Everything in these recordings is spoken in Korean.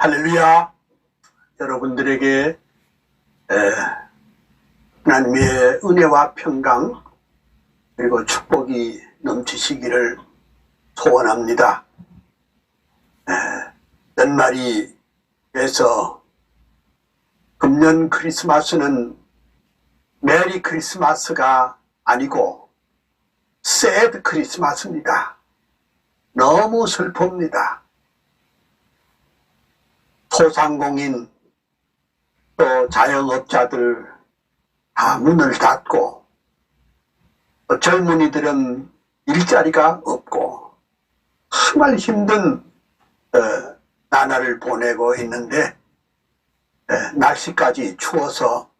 할렐루야. 여러분들에게 하나님의 은혜와 평강 그리고 축복이 넘치시기를 소원합니다. 연말이 돼서 금년 크리스마스는 메리 크리스마스가 아니고 새드 크리스마스입니다. 너무 슬픕니다. 소상공인 또 자영업자들 다 문을 닫고 또 젊은이들은 일자리가 없고 정말 힘든 나날을 보내고 있는데 날씨까지 추워서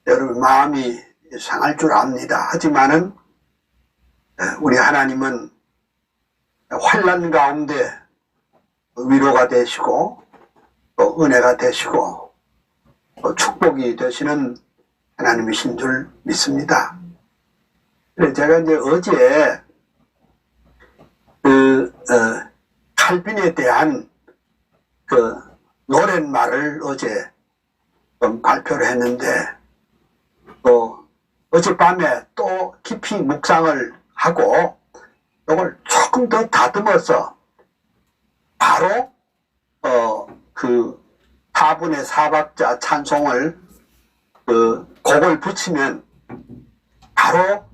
여러분 마음이 상할 줄 압니다. 하지만은 우리 하나님은 환난 가운데 위로가 되시고 또 은혜가 되시고 또 축복이 되시는 하나님이신 줄 믿습니다. 그래서 제가 이제 어제 칼빈에 대한 그 노랫말을 어제 좀 발표를 했는데 또 어젯밤에 또 깊이 묵상을 하고 이걸 조금 더 다듬어서 바로 그 4분의 4박자 찬송을 곡을 붙이면 바로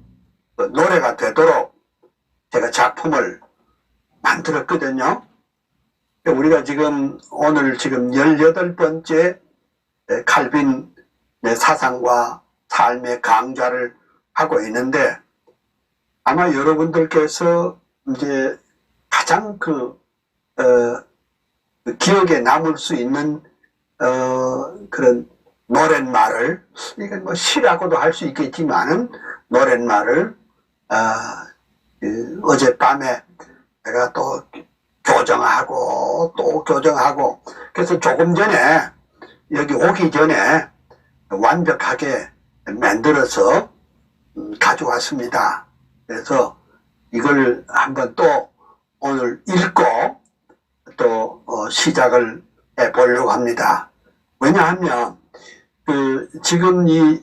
노래가 되도록 제가 작품을 만들었거든요. 우리가 지금 오늘 지금 18번째 칼빈의 사상과 삶의 강좌를 하고 있는데 아마 여러분들께서 이제 가장 기억에 남을 수 있는 그런 노랫말을, 이건 뭐 시라고도 할 수 있겠지만은 노랫말을 어젯밤에 내가 또 교정하고 또 교정하고 그래서 조금 전에 여기 오기 전에 완벽하게 만들어서 가져왔습니다. 그래서 이걸 한번 또 오늘 읽고 또 시작을 해보려고 합니다. 왜냐하면 지금 이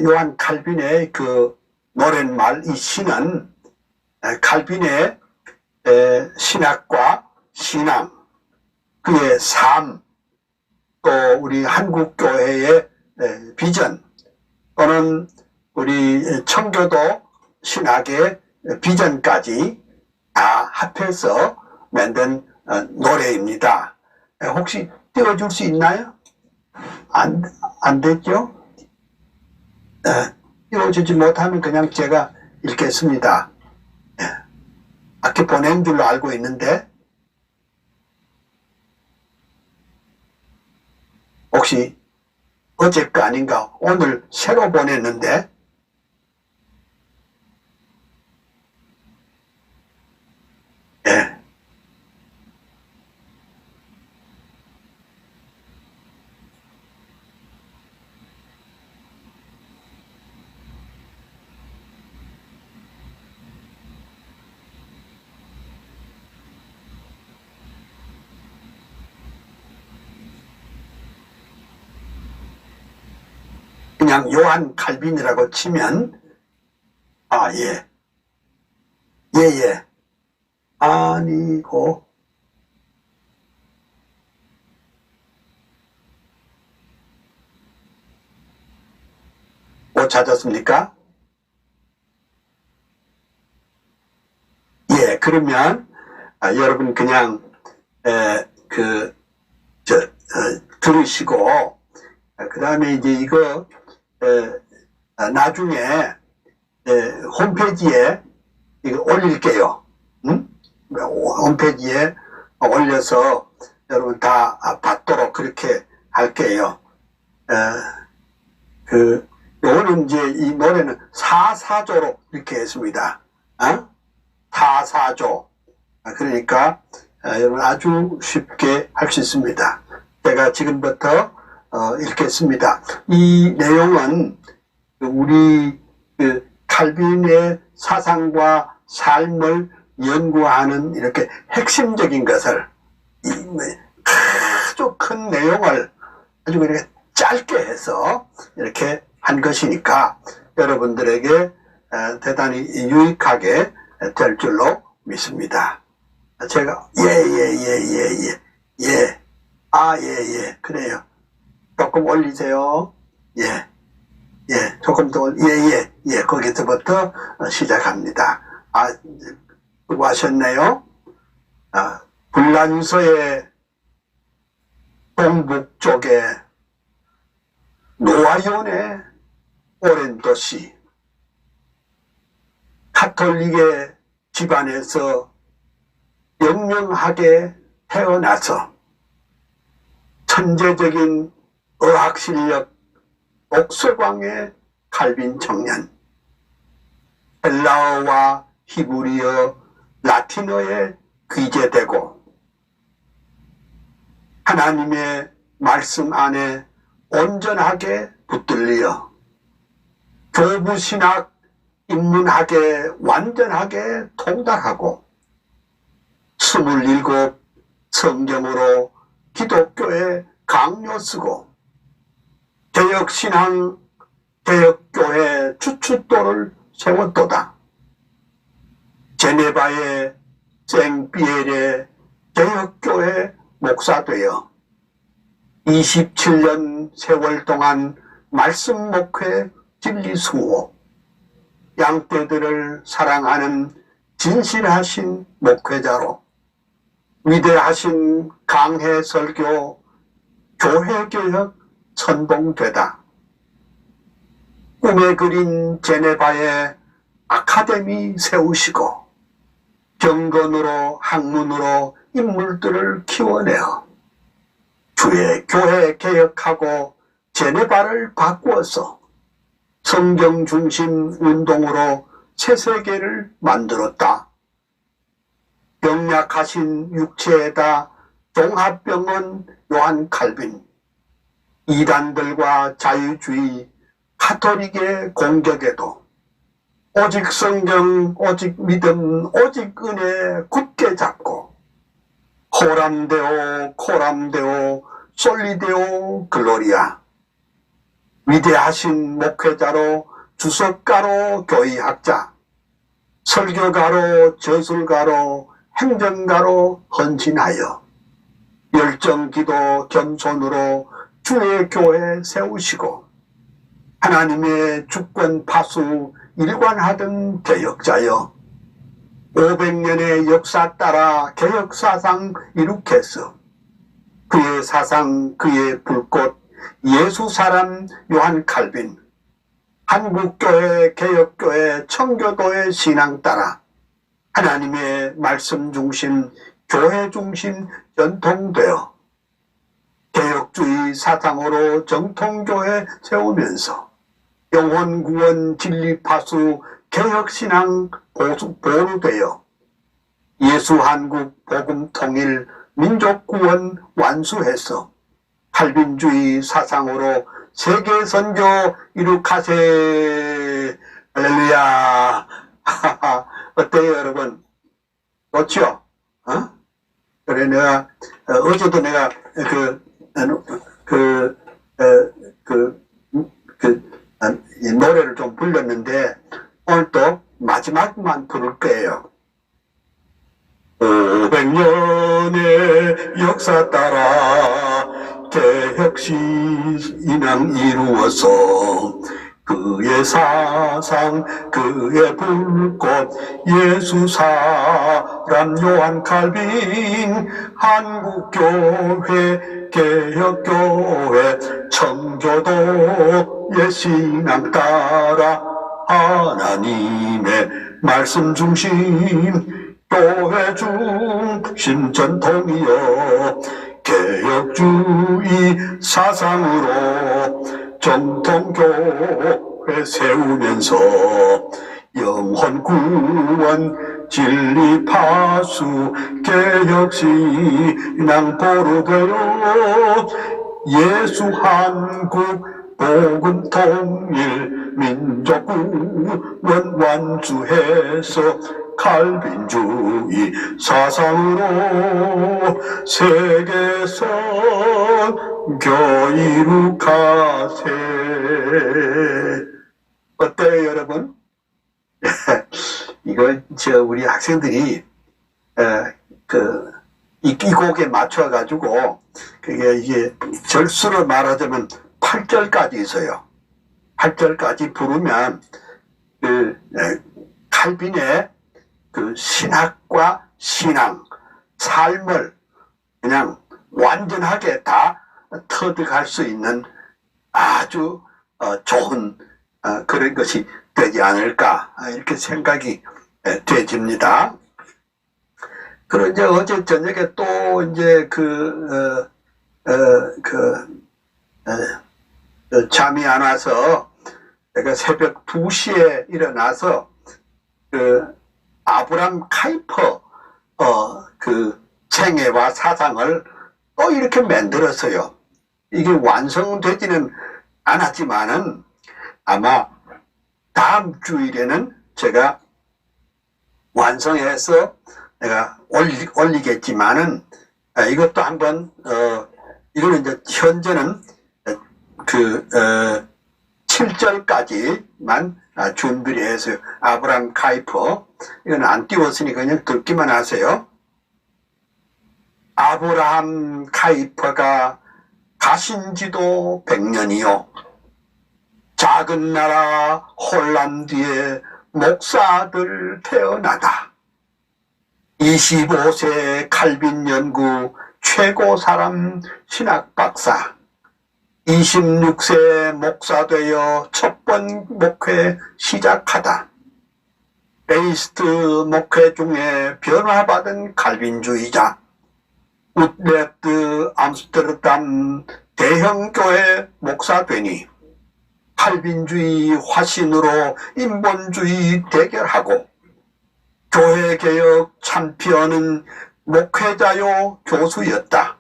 요한 칼빈의 그 노랫말 이 시는 칼빈의 신학과 신앙, 그의 삶, 또 우리 한국교회의 비전 또는 우리 청교도 신학의 비전까지 다 합해서 만든 노래입니다. 혹시 띄워줄 수 있나요? 안 됐죠? 띄워주지 못하면 그냥 제가 읽겠습니다. 아까 보낸 줄로 알고 있는데 혹시 어제 거 아닌가? 오늘 새로 보냈는데 그냥 요한 칼빈이라고 치면 예 아니고 못 찾았습니까? 예, 그러면 여러분 그냥 들으시고 그 다음에 이제 이거 나중에 홈페이지에 이거 올릴게요. 홈페이지에 올려서 여러분 다 받도록 그렇게 할게요. 요거는 이제 이 노래는 4/4조로 이렇게 했습니다. 4/4조. 그러니까 여러분 아주 쉽게 할 수 있습니다. 제가 지금부터 읽겠습니다. 이 내용은 우리 칼빈의 사상과 삶을 연구하는 이렇게 핵심적인 것을 아주 큰 내용을 아주 그렇게 짧게 해서 이렇게 한 것이니까 여러분들에게 대단히 유익하게 될 줄로 믿습니다. 제가 예, 그래요. 조금 올리세요. 조금 더 거기서부터 시작합니다. 수고하셨네요. 불란서의 동북 쪽에 노아연의 오랜 도시, 가톨릭의 집안에서 영명하게 태어나서 천재적인 의학 실력 옥설광의 칼빈 청년, 헬라어와 히브리어, 라틴어에 귀재되고 하나님의 말씀 안에 온전하게 붙들려 교부신학, 인문학에 완전하게 통달하고 27 성경으로 기독교의 강요 쓰고 개혁신앙, 개혁교회 주춧돌을 세웠도다. 제네바의 생피에르의 개혁교회 목사되어 27년 세월 동안 말씀 목회 진리 수호, 양떼들을 사랑하는 진실하신 목회자로 위대하신 강해 설교, 교회 개혁 선봉되다. 꿈에 그린 제네바의 아카데미 세우시고 경건으로 학문으로 인물들을 키워내어 주의 교회 개혁하고 제네바를 바꾸어서 성경 중심 운동으로 새 세계를 만들었다. 병약하신 육체에다 종합병원 요한 칼빈, 이단들과 자유주의 가톨릭의 공격에도 오직 성경, 오직 믿음, 오직 은혜 굳게 잡고 코람데오, 솔리데오, 글로리아, 위대하신 목회자로 주석가로 교의학자, 설교가로 저술가로 행정가로 헌신하여 열정기도 겸손으로 주의 교회 세우시고 하나님의 주권 파수 일관하던 개혁자여 500년의 역사 따라 개혁사상 이룩해서 그의 사상, 그의 불꽃, 예수사람 요한 칼빈, 한국교회, 개혁교회, 청교도의 신앙 따라 하나님의 말씀 중심, 교회 중심 전통되어 개혁주의 사상으로 정통교회 세우면서 영혼구원, 진리파수, 개혁신앙 보루되어 예수한국 복음통일, 민족구원 완수해서 칼빈주의 사상으로 세계선교 이룩하세. 할렐루야. 어때요 여러분? 좋죠? 그래 내가 어제도 내가 이 노래를 좀 불렀는데 오늘 또 마지막만 부를 거예요. 500년의 역사 따라 개혁신앙 이루어서 그의 사상, 그의 불꽃, 예수 사람 요한 칼빈, 한국교회, 개혁교회, 청교도의 신앙 따라 하나님의 말씀 중심, 교회 중심 전통이여 개혁주의 사상으로 정통교회 세우면서 영혼구원 진리파수 개혁신앙 보루되어 예수 한국 복음통일 민족구원 완주해서 칼빈주의 사상으로 세계선교 이룩하세. 어때요, 여러분? 이거 우리 학생들이 이 곡에 맞춰가지고 이게 절수로 말하자면 8절까지 있어요. 8절까지 부르면 칼빈의 신학과 신앙, 삶을 그냥 완전하게 다 터득할 수 있는 아주 좋은 그런 것이 되지 않을까, 이렇게 생각이 되집니다. 그리고 이제 어제 저녁에 또 이제 잠이 안 와서 내가 새벽 2시에 일어나서 아브람 카이퍼 생애와 사상을 또 이렇게 만들었어요. 이게 완성되지는 않았지만은 아마 다음 주일에는 제가 완성해서 내가 올리겠지만은 이것도 한번 이거는 이제 현재는 7절까지만 준비를 했어요. 아브람 카이퍼. 이건 안 띄웠으니까 그냥 듣기만 하세요. 아브라함 카이퍼가 가신 지도 100년이요. 작은 나라 홀란드에 목사들 태어나다. 25세 칼빈 연구 최고 사람 신학 박사. 26세 목사 되어 첫 번 목회 시작하다. 베이스트 목회 중에 변화받은 칼빈주의자. 우트레트 암스테르담 대형교회 목사 되니 칼빈주의 화신으로 인본주의 대결하고 교회개혁 참피언은 목회자요 교수였다.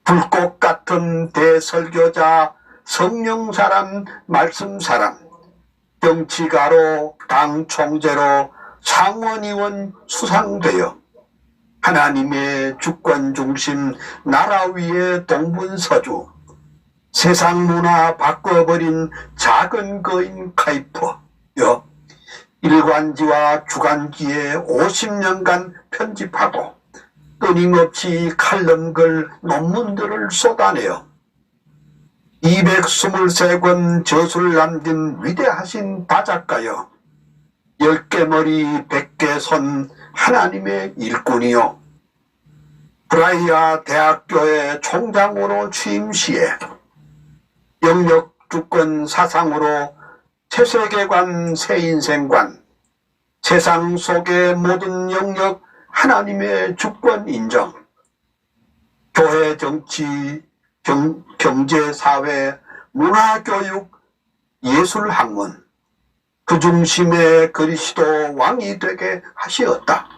불꽃 같은 대설교자, 성령사람, 말씀사람, 정치가로, 당 총재로 상원의원 수상되어 하나님의 주권 중심 나라 위의 동분서주, 세상 문화 바꿔버린 작은 거인 카이퍼여 일간지와 주간지에 50년간 편집하고 끊임없이 칼럼글 논문들을 쏟아내어 223권 저술을 남긴 위대하신 다작가여 10개 머리 100개 손 하나님의 일꾼이요 브라이아 대학교의 총장으로 취임 시에 영역 주권 사상으로 새세계관 새인생관 세상 속의 모든 영역 하나님의 주권 인정 교회 정치 경제 사회 문화교육 예술학문 그 중심에 그리스도 왕이 되게 하시었다.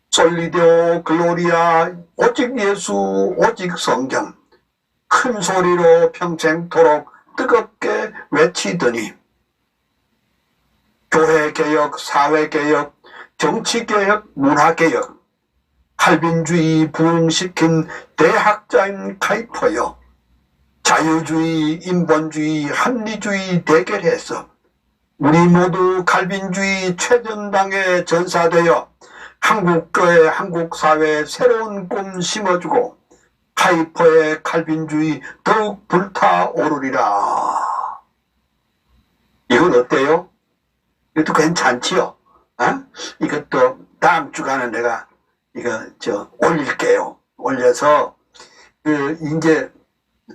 솔리데오 글로리아 오직 예수 오직 성경 큰 소리로 평생토록 뜨겁게 외치더니 교회개혁, 사회개혁, 정치개혁, 문화개혁, 칼빈주의 부흥시킨 대학자인 카이퍼여 자유주의, 인본주의, 합리주의 대결해서 우리 모두 칼빈주의 최전방에 전사되어 한국교회, 한국사회에 새로운 꿈 심어주고 카이퍼의 칼빈주의 더욱 불타오르리라. 이건 어때요? 이것도 괜찮지요? 이것도 다음 주간에 내가 이거 올릴게요. 올려서 이제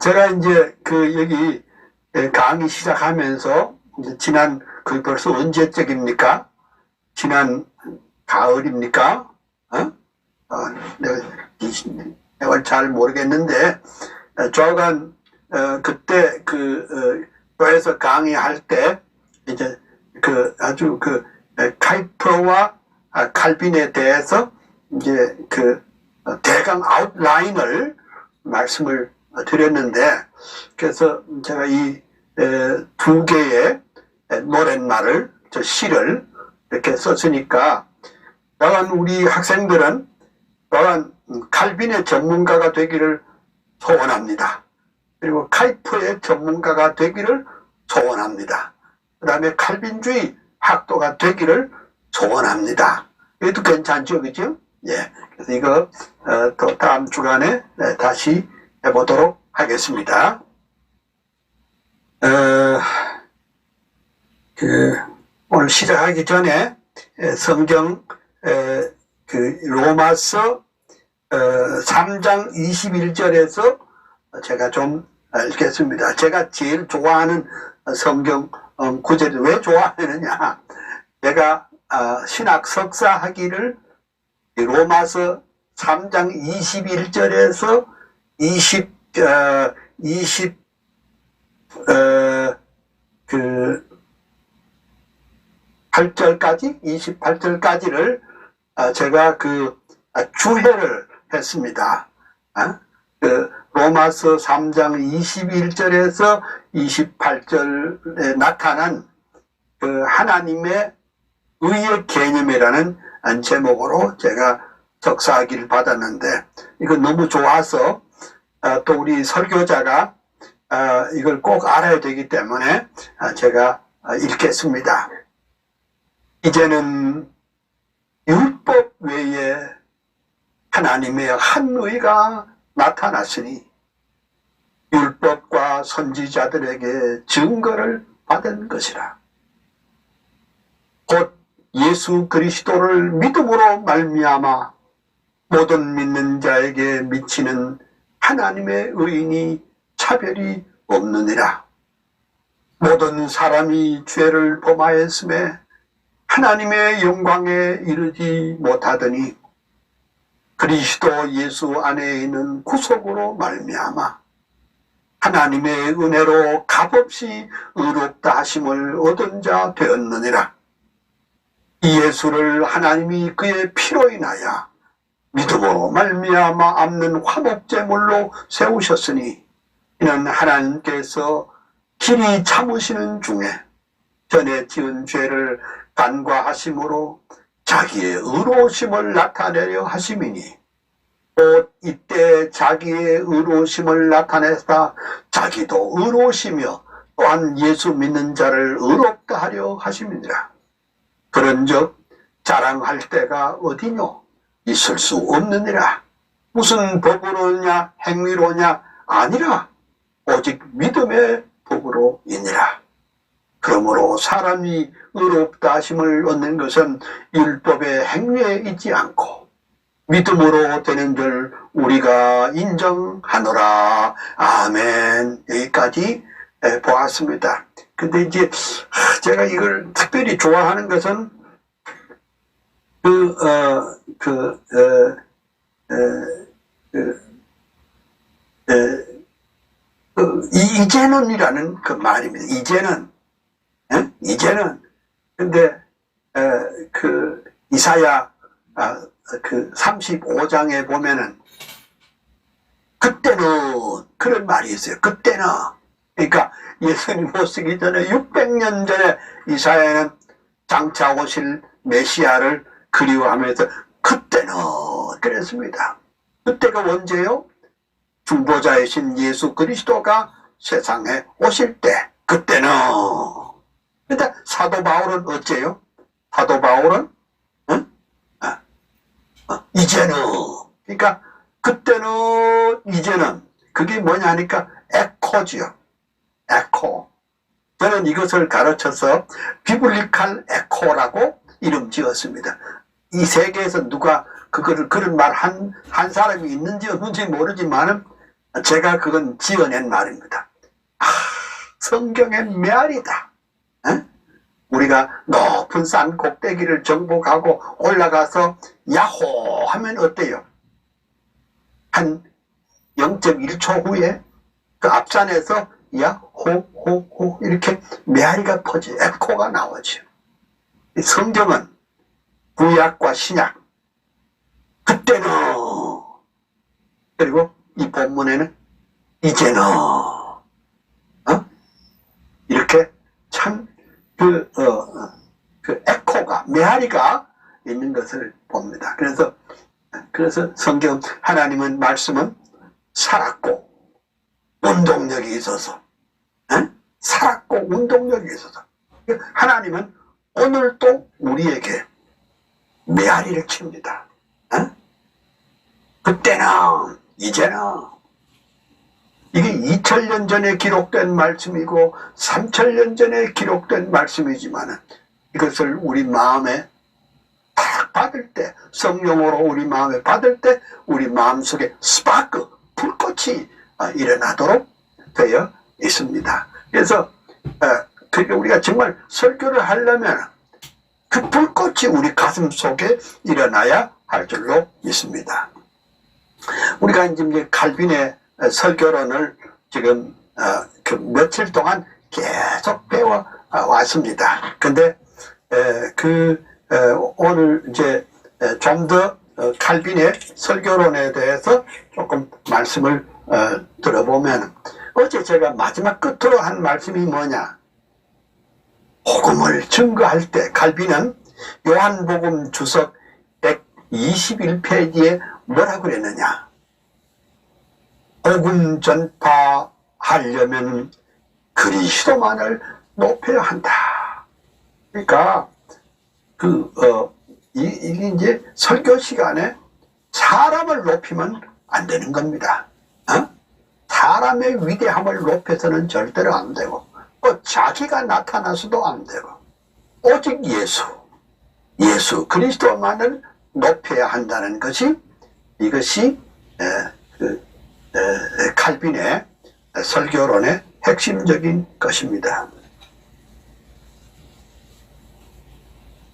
제가 여기 강의 시작하면서 지난 벌써 언제적입니까? 지난 가을입니까? 내가 내가 잘 모르겠는데 조간 그때 교회에서 강의할 때 이제 아주 카이퍼와 칼빈에 대해서 이제 대강 아웃라인을 말씀을 드렸는데 그래서 제가 이 두 개의 노랫말을 시를 이렇게 썼으니까 또한 우리 학생들은 또한 칼빈의 전문가가 되기를 소원합니다. 그리고 카이프의 전문가가 되기를 소원합니다. 그 다음에 칼빈주의 학도가 되기를 소원합니다. 이것도 괜찮죠, 그죠? 예. 그래서 이거 또 다음 주간에 다시 해보도록 하겠습니다. 오늘 시작하기 전에 성경 로마서 3장 21절에서 제가 좀 읽겠습니다. 제가 제일 좋아하는 성경 구절이 왜 좋아하느냐? 제가 신학 석사 하기를 로마서 3장 21절에서 28절까지를 제가 주회를 했습니다. 로마서 3장 21절에서 28절에 나타난 하나님의 의의 개념이라는 제목으로 제가 석사학위를 받았는데, 이거 너무 좋아서 또 우리 설교자가 이걸 꼭 알아야 되기 때문에 제가 읽겠습니다. 이제는 율법 외에 하나님의 한 의가 나타났으니 율법과 선지자들에게 증거를 받은 것이라. 곧 예수 그리스도를 믿음으로 말미암아 모든 믿는 자에게 미치는 하나님의 의인이 차별이 없느니라. 모든 사람이 죄를 범하였음에 하나님의 영광에 이르지 못하더니 그리스도 예수 안에 있는 구속으로 말미암아 하나님의 은혜로 값없이 의롭다 하심을 얻은 자 되었느니라. 이 예수를 하나님이 그의 피로 인하여 믿음으로 말미암아 앞는 화목제물로 세우셨으니 이는 하나님께서 길이 참으시는 중에 전에 지은 죄를 간과하심으로 자기의 의로우심을 나타내려 하심이니 곧 이때 자기의 의로우심을 나타내사 자기도 의로우시며 또한 예수 믿는 자를 의롭다 하려 하심이니라. 그런즉 자랑할 때가 어디뇨? 있을 수 없느니라. 무슨 법으로냐 행위로냐? 아니라 오직 믿음의 법으로이니라. 그러므로 사람이 의롭다 하심을 얻는 것은 율법의 행위에 있지 않고 믿음으로 되는 줄 우리가 인정하노라. 아멘. 여기까지 보았습니다. 근데 이제 제가 이걸 특별히 좋아하는 것은 이제는이라는 그 말입니다. 이제는. 근데 이사야 35장에 보면은 그때는 그런 말이 있어요. 그때는. 그러니까 예수님 오시기 전에 600년 전에 이사야는 장차 오실 메시아를 그리워하면서 그때는 그랬습니다. 그때가 언제요? 중보자이신 예수 그리스도가 세상에 오실 때, 그때는. 근데 사도 바울은 어째요? 사도 바울은 이제는. 그러니까 그때는 이제는 그게 뭐냐 하니까 에코지요. 에코. 저는 이것을 가르쳐서 비블리칼 에코라고 이름 지었습니다. 이 세계에서 누가 그런 말 한 사람이 있는지 없는지 모르지만은 제가 그건 지어낸 말입니다. 성경의 메아리다. 우리가 높은 산 꼭대기를 정복하고 올라가서 야호 하면 어때요? 한 0.1초 후에 그 앞산에서 야호호호 이렇게 메아리가 퍼지, 에코가 나오죠. 성경은 구약과 신약, 그때는, 그리고 이 본문에는 이제는, 이렇게 참 그 에코가, 메아리가 있는 것을 봅니다. 봅니다. 그래서 성경 하나님은 말씀은 살았고 운동력이 있어서 살았고 운동력이 있어서 하나님은 오늘도 우리에게 메아리를 칩니다. 그때는 이제는 이게 2000년 전에 기록된 말씀이고 3000년 전에 기록된 말씀이지만 이것을 우리 마음에 딱 받을 때, 성령으로 우리 마음에 받을 때 우리 마음속에 스파크, 불꽃이 일어나도록 되어 있습니다. 그래서 그러니까 우리가 정말 설교를 하려면 그 불꽃이 우리 가슴 속에 일어나야 할 줄로 믿습니다. 우리가 이제 칼빈의 설교론을 지금 그 며칠 동안 계속 배워 왔습니다. 근데 오늘 이제 좀 더 칼빈의 설교론에 대해서 조금 말씀을 들어보면, 어제 제가 마지막 끝으로 한 말씀이 뭐냐, 복음을 증거할 때 칼빈은 요한복음 주석 121페이지에 뭐라고 그랬느냐, 복음 전파하려면 그리스도만을 높여야 한다. 그러니까 이게 이제 설교 시간에 사람을 높이면 안 되는 겁니다. 사람의 위대함을 높여서는 절대로 안 되고, 또 자기가 나타나서도 안 되고, 오직 예수 그리스도만을 높여야 한다는 것이, 이것이 칼빈의 설교론의 핵심적인 것입니다.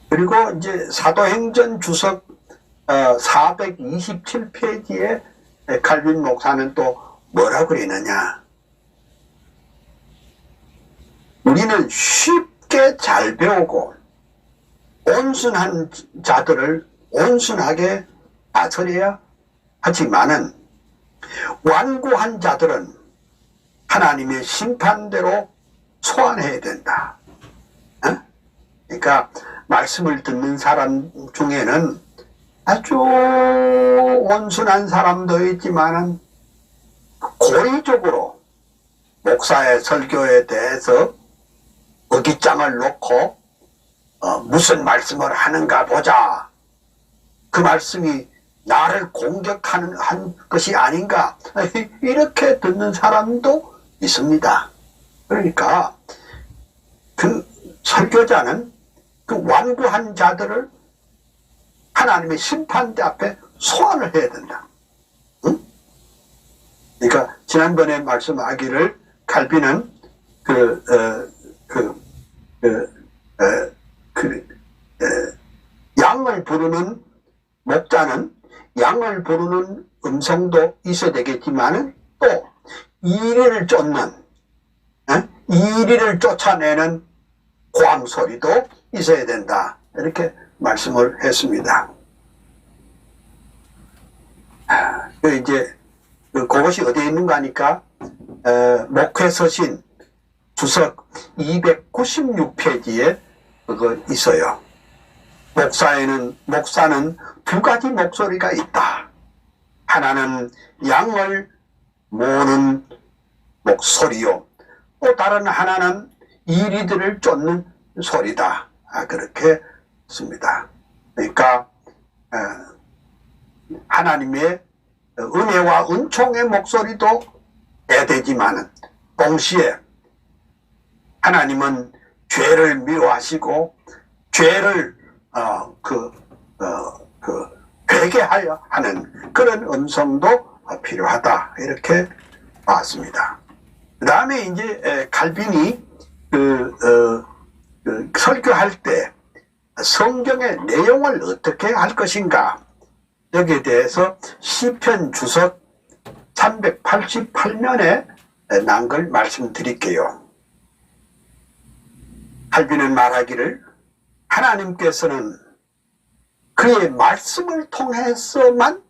그리고 이제 사도행전 주석 427페이지에 칼빈 목사는 또 뭐라고 그러느냐, 우리는 쉽게 잘 배우고 온순한 자들을 온순하게 다스려야 하지만은 완고한 자들은 하나님의 심판대로 소환해야 된다. 그러니까 말씀을 듣는 사람 중에는 아주 온순한 사람도 있지만은 고의적으로 목사의 설교에 대해서 어깃장을 놓고 무슨 말씀을 하는가 보자, 그 말씀이 나를 공격하는 한 것이 아닌가, 이렇게 듣는 사람도 있습니다. 그러니까 그 설교자는 그 완고한 자들을 하나님의 심판대 앞에 소환을 해야 된다. 그러니까 지난번에 말씀하기를 칼빈은 양을 부르는 목자는 양을 부르는 음성도 있어야 되겠지만은 또 이리를 쫓아내는 고함 소리도 있어야 된다, 이렇게 말씀을 했습니다. 이제 그것이 어디에 있는가 하니까 목회서신 주석 296페이지에 그거 있어요. 목사는 두 가지 목소리가 있다. 하나는 양을 모으는 목소리요, 또 다른 하나는 이리들을 쫓는 소리다. 그렇게 씁니다. 그러니까 하나님의 은혜와 은총의 목소리도 해야 되지만 동시에 하나님은 죄를 미워하시고 죄를 회개하여 하는 그런 음성도 필요하다, 이렇게 봤습니다. 그 다음에 이제 칼빈이 설교할 때 성경의 내용을 어떻게 할 것인가, 여기에 대해서 시편 주석 388면에 난 걸 말씀드릴게요. 칼빈은 말하기를 하나님께서는 그의 말씀을 통해서만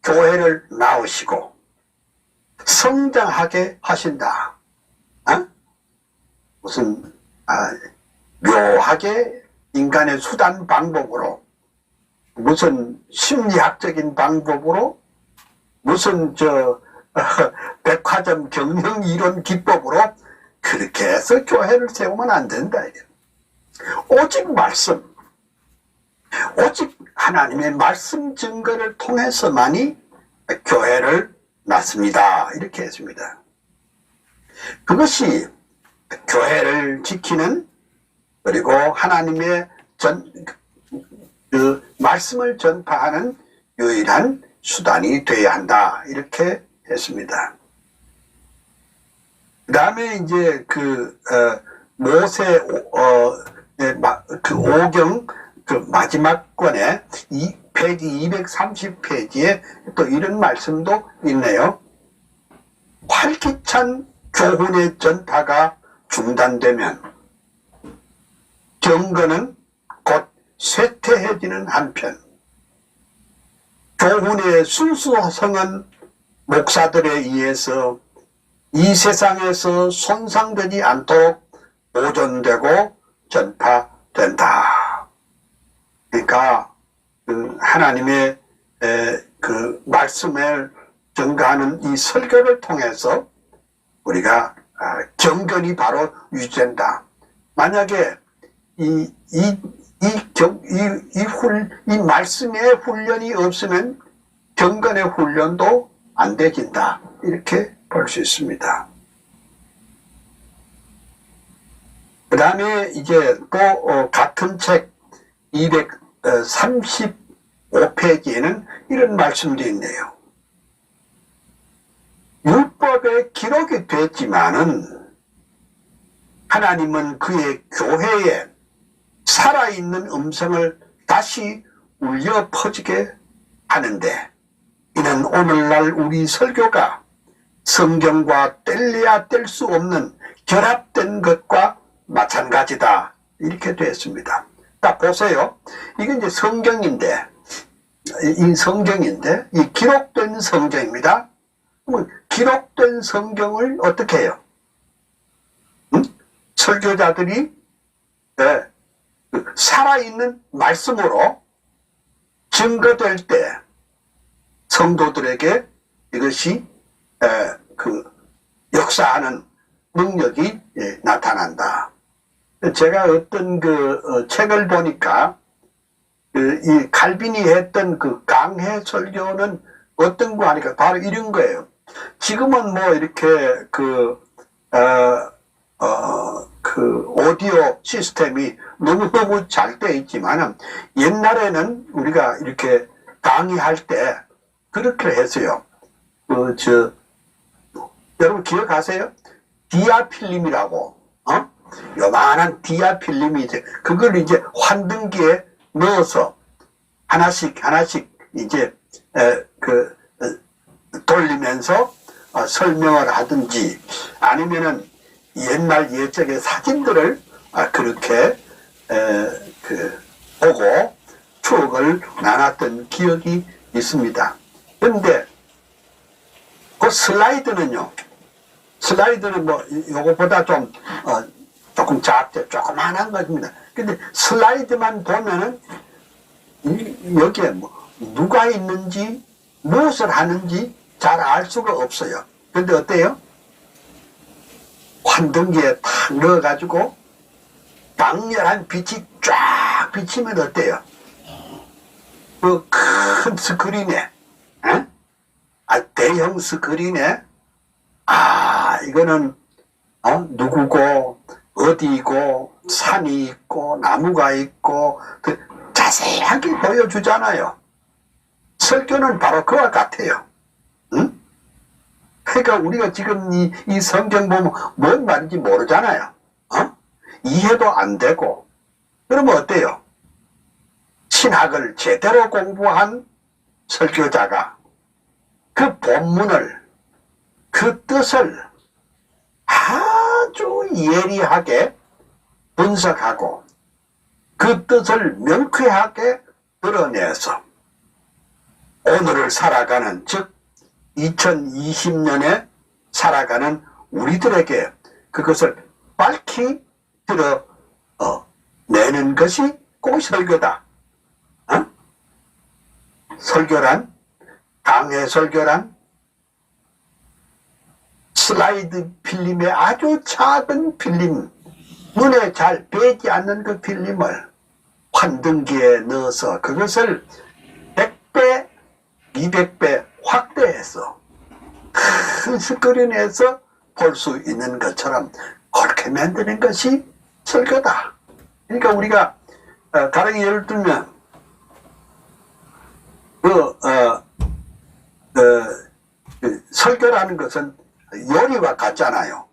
교회를 낳으시고 성장하게 하신다. 무슨 묘하게 인간의 수단 방법으로 무슨 심리학적인 방법으로 무슨 백화점 경영 이론 기법으로 그렇게 해서 교회를 세우면 안 된다. 오직 말씀, 오직 하나님의 말씀 증거를 통해서만이 교회를 낳습니다. 이렇게 했습니다. 그것이 교회를 지키는, 그리고 하나님의 말씀을 전파하는 유일한 수단이 되어야 한다. 이렇게 했습니다. 그 다음에 이제 모세 그 5경 마지막 권에 페이지 230페이지에 또 이런 말씀도 있네요. 활기찬 교훈의 전파가 중단되면 경건은 곧 쇠퇴해지는 한편 교훈의 순수성은 목사들에 의해서 이 세상에서 손상되지 않도록 보존되고 전파된다. 그러니까 하나님의 말씀을 전가하는 이 설교를 통해서 우리가 경건이 바로 유지된다. 만약에 이 말씀의 훈련이 없으면 경건의 훈련도 안 되진다. 이렇게 볼 수 있습니다. 그 다음에 이제 또 같은 책 235페이지에는 이런 말씀도 있네요. 율법에 기록이 됐지만은 하나님은 그의 교회에 살아있는 음성을 다시 울려 퍼지게 하는데, 이는 오늘날 우리 설교가 성경과 뗄래야 뗄 수 없는 결합된 것과 마찬가지다. 이렇게 되었습니다. 딱 보세요. 이건 이제 성경인데, 이 기록된 성경입니다. 그러면 기록된 성경을 어떻게 해요? 설교자들이 살아있는 말씀으로 증거될 때 성도들에게 이것이 역사하는 능력이 나타난다. 제가 어떤 책을 보니까 이 칼빈이 했던 강해 설교는 어떤 거 하니까 바로 이런 거예요. 지금은 뭐 이렇게 오디오 시스템이 너무너무 잘 돼 있지만 옛날에는 우리가 이렇게 강의할 때 그렇게 했어요. 여러분 기억하세요? 디아필름이라고, 요만한 디아필름이 이제 그걸 이제 환등기에 넣어서 하나씩 이제 돌리면서 설명을 하든지, 아니면은 옛날 옛적의 사진들을 그렇게 보고 추억을 나눴던 기억이 있습니다. 그런데 그 슬라이드는 뭐 요거보다 좀 조금 작죠. 조그만한 것입니다. 근데 슬라이드만 보면은 여기에 뭐 누가 있는지 무엇을 하는지 잘 알 수가 없어요. 근데 어때요? 환등기에 탁 넣어가지고 강렬한 빛이 쫙 비치면 어때요? 그 큰 스크린에, 대형 스크린에, 이거는 누구고 어디고 산이 있고 나무가 있고 자세하게 보여주잖아요. 설교는 바로 그와 같아요. 그러니까 우리가 지금 이 성경 보면 뭔 말인지 모르잖아요. 이해도 안 되고. 그러면 어때요? 신학을 제대로 공부한 설교자가 그 본문을, 그 뜻을 아주 예리하게 분석하고 그 뜻을 명쾌하게 드러내서 오늘을 살아가는, 즉 2020년에 살아가는 우리들에게 그것을 밝히 드러내는 것이 꼭 설교다. 설교란, 강해 설교란 슬라이드 필름의 아주 작은 필름, 눈에 잘 뵈지 않는 그 필름을 환등기에 넣어서 그것을 100배, 200배 확대해서 큰 스크린에서 볼 수 있는 것처럼 그렇게 만드는 것이 설교다. 그러니까 우리가 가령 예를 들면 설교라는 것은 요리와 같잖아요.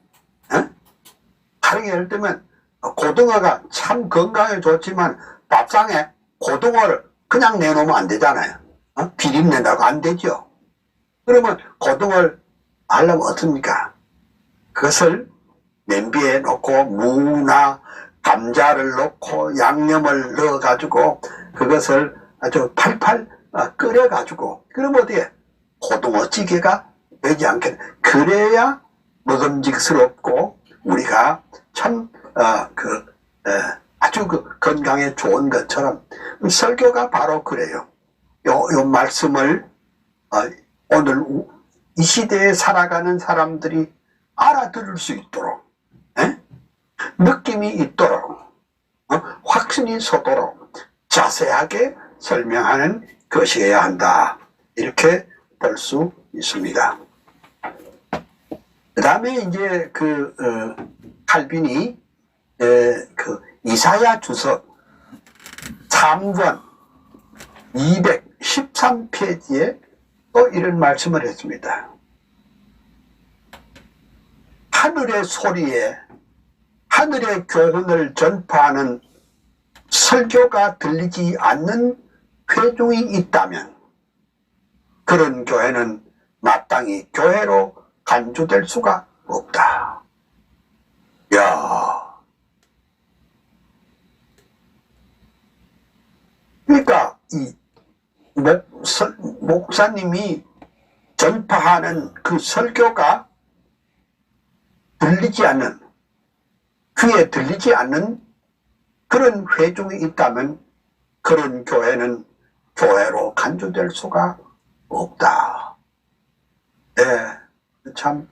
가령 예를 들면 고등어가 참 건강에 좋지만 밥상에 고등어를 그냥 내놓으면 안 되잖아요. 비린내나고 안 되죠. 그러면 고등어를 하려면 어떻습니까? 그것을 냄비에 넣고 무나 감자를 넣고 양념을 넣어가지고 그것을 아주 팔팔 끓여가지고 그러면 어디에 고등어찌개가 되지 않겠나. 그래야 먹음직스럽고 우리가 참 아주 건강에 좋은 것처럼 설교가 바로 그래요. 요 말씀을 오늘 이 시대에 살아가는 사람들이 알아들을 수 있도록 느낌이 있도록 확신이 서도록 자세하게 설명하는 것이어야 한다. 이렇게 볼 수 있습니다. 그 다음에 이제 칼빈이 이사야 주석 3권 213페이지에 또 이런 말씀을 했습니다. 하늘의 소리에 하늘의 교훈을 전파하는 설교가 들리지 않는 회중이 있다면 그런 교회는 마땅히 교회로 간주될 수가 없다. 야, 그러니까 이 목사님이 전파하는 그 설교가 들리지 않는, 귀에 들리지 않는 그런 회중이 있다면 그런 교회는 교회로 간주될 수가 없다. 참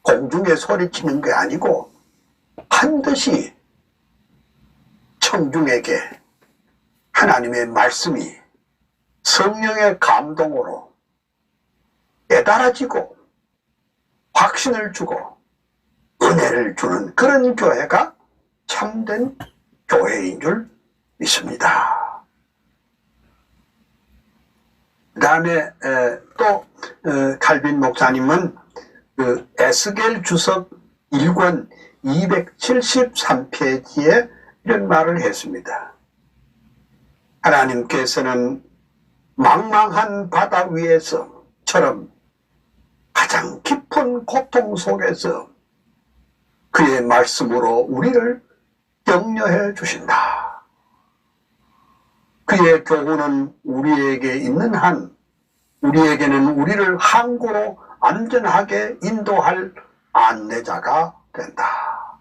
공중에 소리치는 게 아니고 반드시 청중에게 하나님의 말씀이 성령의 감동으로 깨달아지고 확신을 주고 은혜를 주는 그런 교회가 참된 교회인 줄 믿습니다. 그 다음에 또 칼빈 목사님은 에스겔 주석 1권 273페이지에 이런 말을 했습니다. 하나님께서는 망망한 바다 위에서처럼 가장 깊은 고통 속에서 그의 말씀으로 우리를 격려해 주신다. 그의 교훈은 우리에게 있는 한 우리에게는 우리를 항구로 안전하게 인도할 안내자가 된다.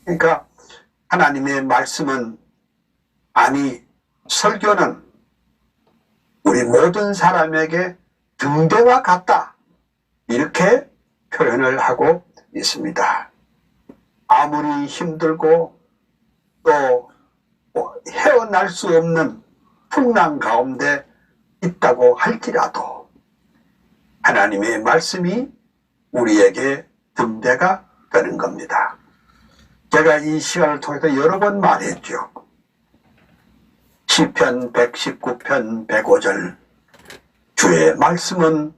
그러니까 하나님의 말씀은, 아니 설교는 우리 모든 사람에게 등대와 같다. 이렇게 표현을 하고 있습니다. 아무리 힘들고 또 헤어날 수 없는 풍랑 가운데 있다고 할지라도 하나님의 말씀이 우리에게 등대가 되는 겁니다. 제가 이 시간을 통해서 여러 번 말했죠. 시편 119편 105절 주의 말씀은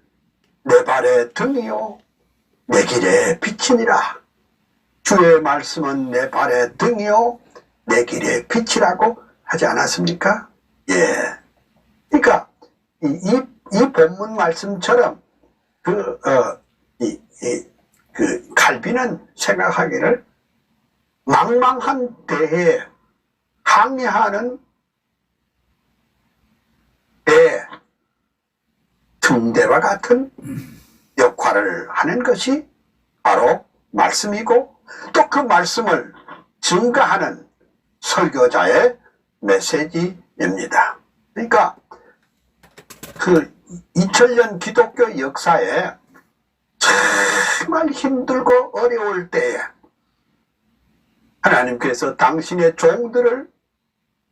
내 발의 등이요 내 길의 빛이니라. 주의 말씀은 내 발의 등이요 내 길의 빛이라고 하지 않았습니까? 예. 그러니까 이 본문 말씀처럼 칼빈은 생각하기를 망망한 대해에 항해하는 배 등대와 같은 역할을 하는 것이 바로 말씀이고 또 그 말씀을 증가하는 설교자의 메시지입니다. 그러니까 그 2000년 기독교 역사에 정말 힘들고 어려울 때에 하나님께서 당신의 종들을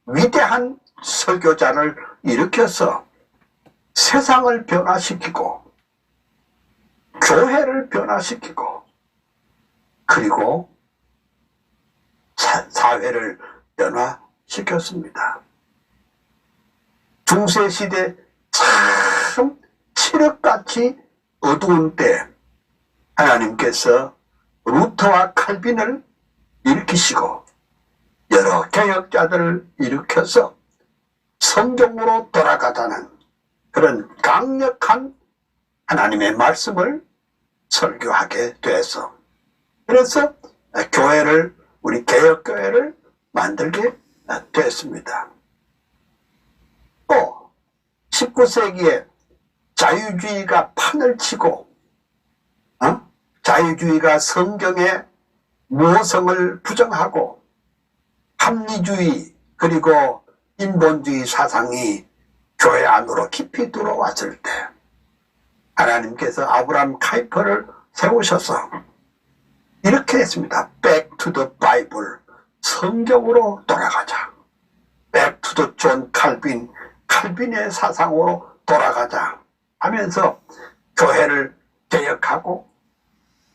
위대한 설교자를 일으켜서 세상을 변화시키고 교회를 변화시키고 그리고 사회를 변화시켰습니다. 중세시대 참 칠흑같이 어두운 때 하나님께서 루터와 칼빈을 일으키시고 여러 개혁자들을 일으켜서 성경으로 돌아가자는 그런 강력한 하나님의 말씀을 설교하게 돼서 그래서 교회를 우리 개혁교회를 만들게 됐습니다. 또 19세기에 자유주의가 판을 치고 자유주의가 성경의 모성을 부정하고 합리주의 그리고 인본주의 사상이 교회 안으로 깊이 들어왔을 때 하나님께서 아브라함 카이퍼를 세우셔서 이렇게 했습니다. Back to the Bible. 성경으로 돌아가자. Back to the 존 칼빈. 칼빈의 사상으로 돌아가자 하면서 교회를 개혁하고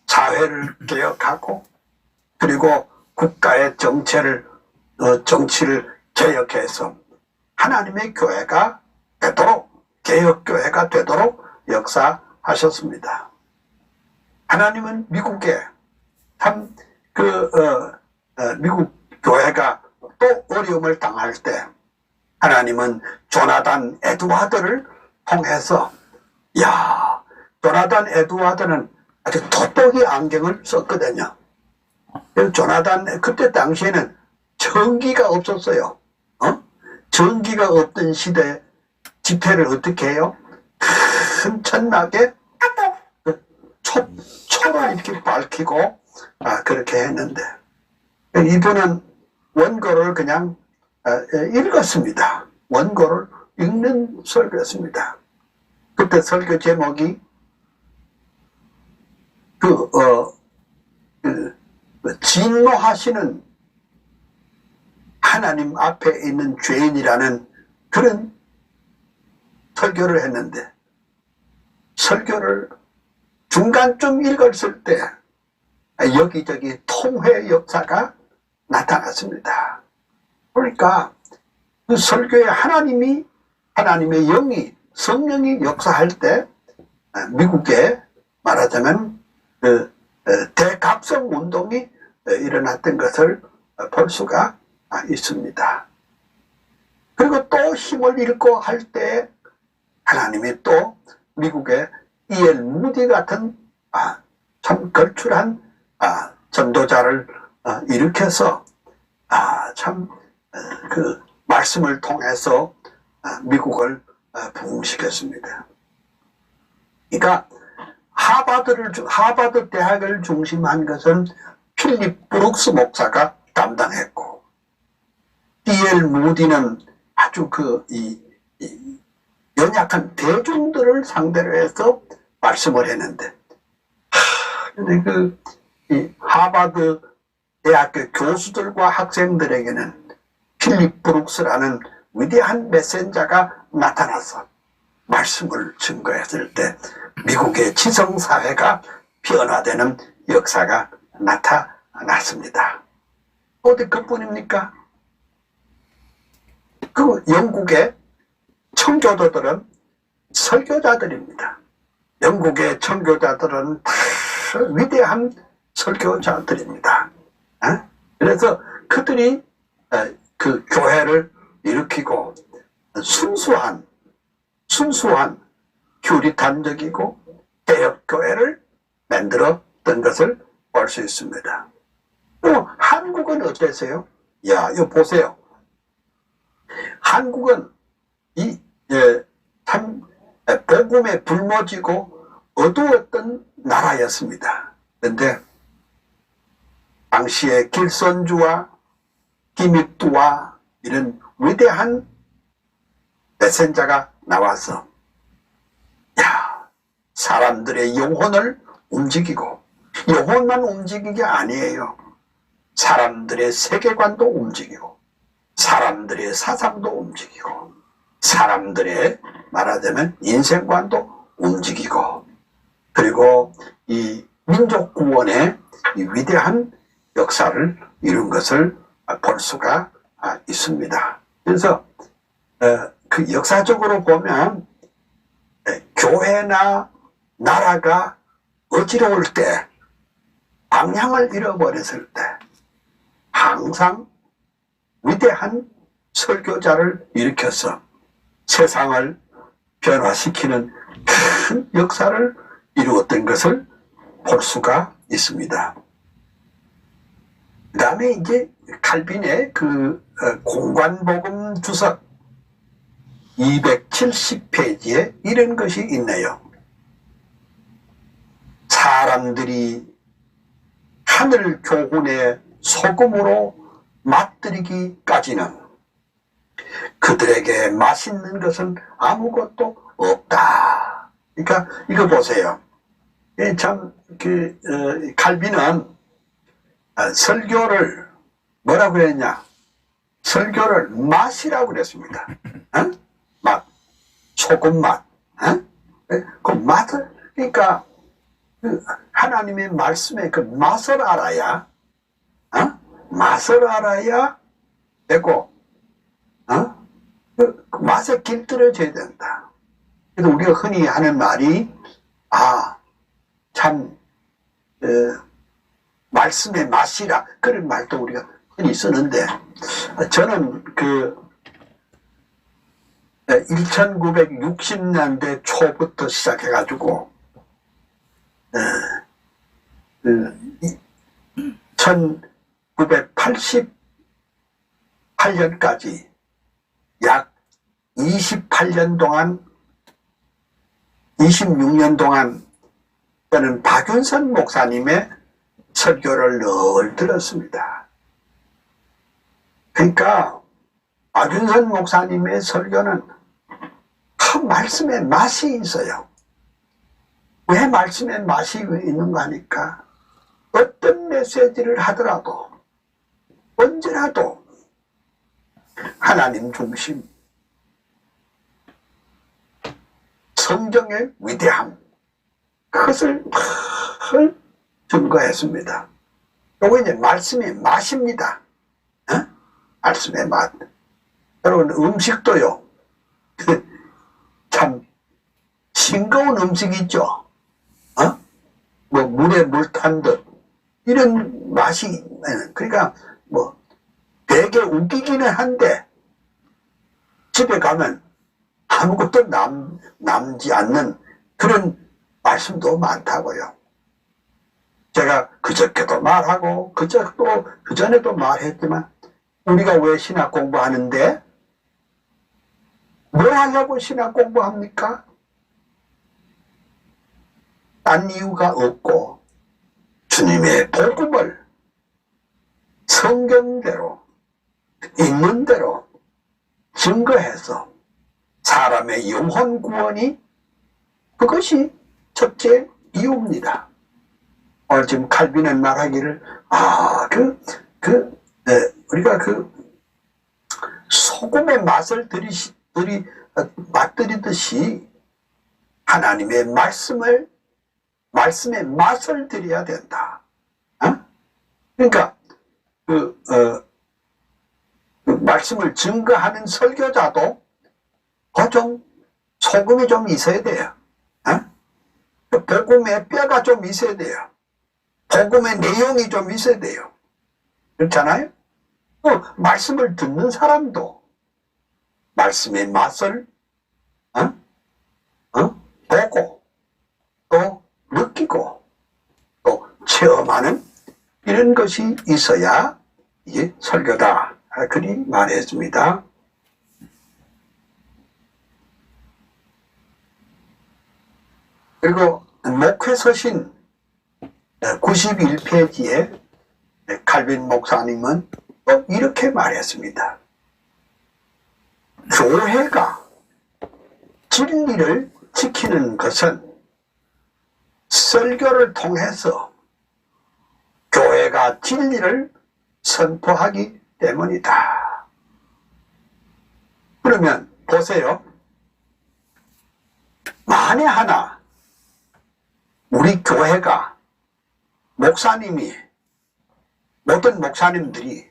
사회를 개혁하고 그리고 국가의 정치를 개혁해서 하나님의 교회가 되도록 개혁교회가 되도록 역사하셨습니다. 하나님은 미국에 참 미국 교회가 또 어려움을 당할 때 하나님은 조나단 에드와드를 통해서 조나단 에드와드는 아주 돋보기 안경을 썼거든요. 조나단 그때 당시에는 전기가 없었어요. 전기가 없던 시대 집회를 어떻게 해요? 큰 천막에 초를 이렇게 밝히고 그렇게 했는데 이분은 원고를 그냥 읽었습니다. 원고를 읽는 설교였습니다. 그때 설교 제목이 진노하시는 하나님 앞에 있는 죄인이라는 그런 설교를 했는데 설교를 중간쯤 읽었을 때 여기저기 통회 역사가 나타났습니다. 그러니까 그 설교에 하나님의 영이 성령이 역사할 때 미국에 말하자면 대각성 운동이 일어났던 것을 볼 수가 있습니다. 그리고 또 힘을 잃고 할 때 하나님이 또 미국의 E.L. 무디 같은 참 걸출한 전도자를 일으켜서 참 그 말씀을 통해서 미국을 부흥시켰습니다. 그러니까 하버드 대학을 중심한 것은 필립 브룩스 목사가 담당했고 E.L. 무디는 아주 연약한 대중들을 상대로 해서 말씀을 했는데 근데 하버드 대학교 교수들과 학생들에게는 필립 브룩스라는 위대한 메신저가 나타나서 말씀을 증거했을 때 미국의 지성사회가 변화되는 역사가 나타났습니다. 어디 그뿐입니까? 그 영국의 청교도들은 설교자들입니다. 영국의 청교자들은 다 위대한 설교자들입니다. 그래서 그들이 그 교회를 일으키고 순수한 퓨리탄적이고 개혁교회를 만들었던 것을 볼 수 있습니다. 한국은 어떠세요? 이거 보세요. 한국은 참 복음에 불모지고 어두웠던 나라였습니다. 그런데 당시에 길선주와 김익두와 이런 위대한 메신저가 나와서 사람들의 영혼을 움직이고, 영혼만 움직이는 게 아니에요. 사람들의 세계관도 움직이고, 사람들의 사상도 움직이고, 사람들의 말하자면 인생관도 움직이고, 그리고 이 민족 구원의 이 위대한 역사를 이룬 것을 볼 수가 있습니다. 그래서 그 역사적으로 보면 교회나 나라가 어지러울 때, 방향을 잃어버렸을 때 항상 위대한 설교자를 일으켜서 세상을 변화시키는 큰 역사를 이루었던 것을 볼 수가 있습니다. 그 다음에 이제 칼빈의 그 공관복음 주석 270페이지에 이런 것이 있네요. 사람들이 하늘 교훈의 소금으로 맛들이기까지는 그들에게 맛있는 것은 아무것도 없다. 그러니까 이거 보세요. 참 칼빈은 설교를 뭐라고 그랬냐? 설교를 맛이라고 그랬습니다. 맛, 소금 맛. 그 맛을, 그러니까 그 하나님의 말씀의 그 맛을 알아야, 맛을 알아야 되고, 그 맛에 길들여져야 된다. 그래서 우리가 흔히 하는 말이, 참, 말씀의 맛이라, 그런 말도 우리가 흔히 쓰는데, 저는 1960년대 초부터 시작해가지고, 1988년까지 약 28년 동안, 26년 동안 저는 박윤선 목사님의 설교를 늘 들었습니다. 그러니까 박윤선 목사님의 설교는 그 말씀의 맛이 있어요. 왜 말씀의 맛이 있는가 하니까 어떤 메시지를 하더라도 언제라도 하나님 중심, 성경의 위대함, 그것을 늘 증거했습니다. 이거 이제 말씀의 맛입니다. 말씀의 맛. 여러분, 음식도요, 참 싱거운 음식 있죠. 뭐 물에 물 탄 듯 이런 맛이, 그러니까 뭐 되게 웃기기는 한데 집에 가면 아무것도 남지 않는 그런 말씀도 많다고요. 제가 그저께도 말하고 그전에도 말했지만, 우리가 왜 신학 공부하는데 뭘 하려고 신학 공부합니까? 딴 이유가 없고 주님의 복음을 성경대로 있는 대로 증거해서 사람의 영혼 구원이, 그것이 첫째 이유입니다. 오늘 지금 칼빈은 말하기를, 우리가 소금의 맛을 맛들이듯이 하나님의 말씀의 맛을 드려야 된다. 그러니까 그 말씀을 증거하는 설교자도 좀 소금이 좀 있어야 돼요. 복음의 뼈가 좀 있어야 돼요. 복음의 내용이 좀 있어야 돼요. 그렇잖아요? 말씀을 듣는 사람도 말씀의 맛을 보고 또 느끼고 또 체험하는 이런 것이 있어야 이게 설교다. 그리 말했습니다. 그리고 목회서신 91페이지에 칼빈 목사님은 또 이렇게 말했습니다. 교회가 진리를 지키는 것은 설교를 통해서 교회가 진리를 선포하기 때문이다. 그러면 보세요. 만에 하나 우리 교회가 목사님이, 모든 목사님들이,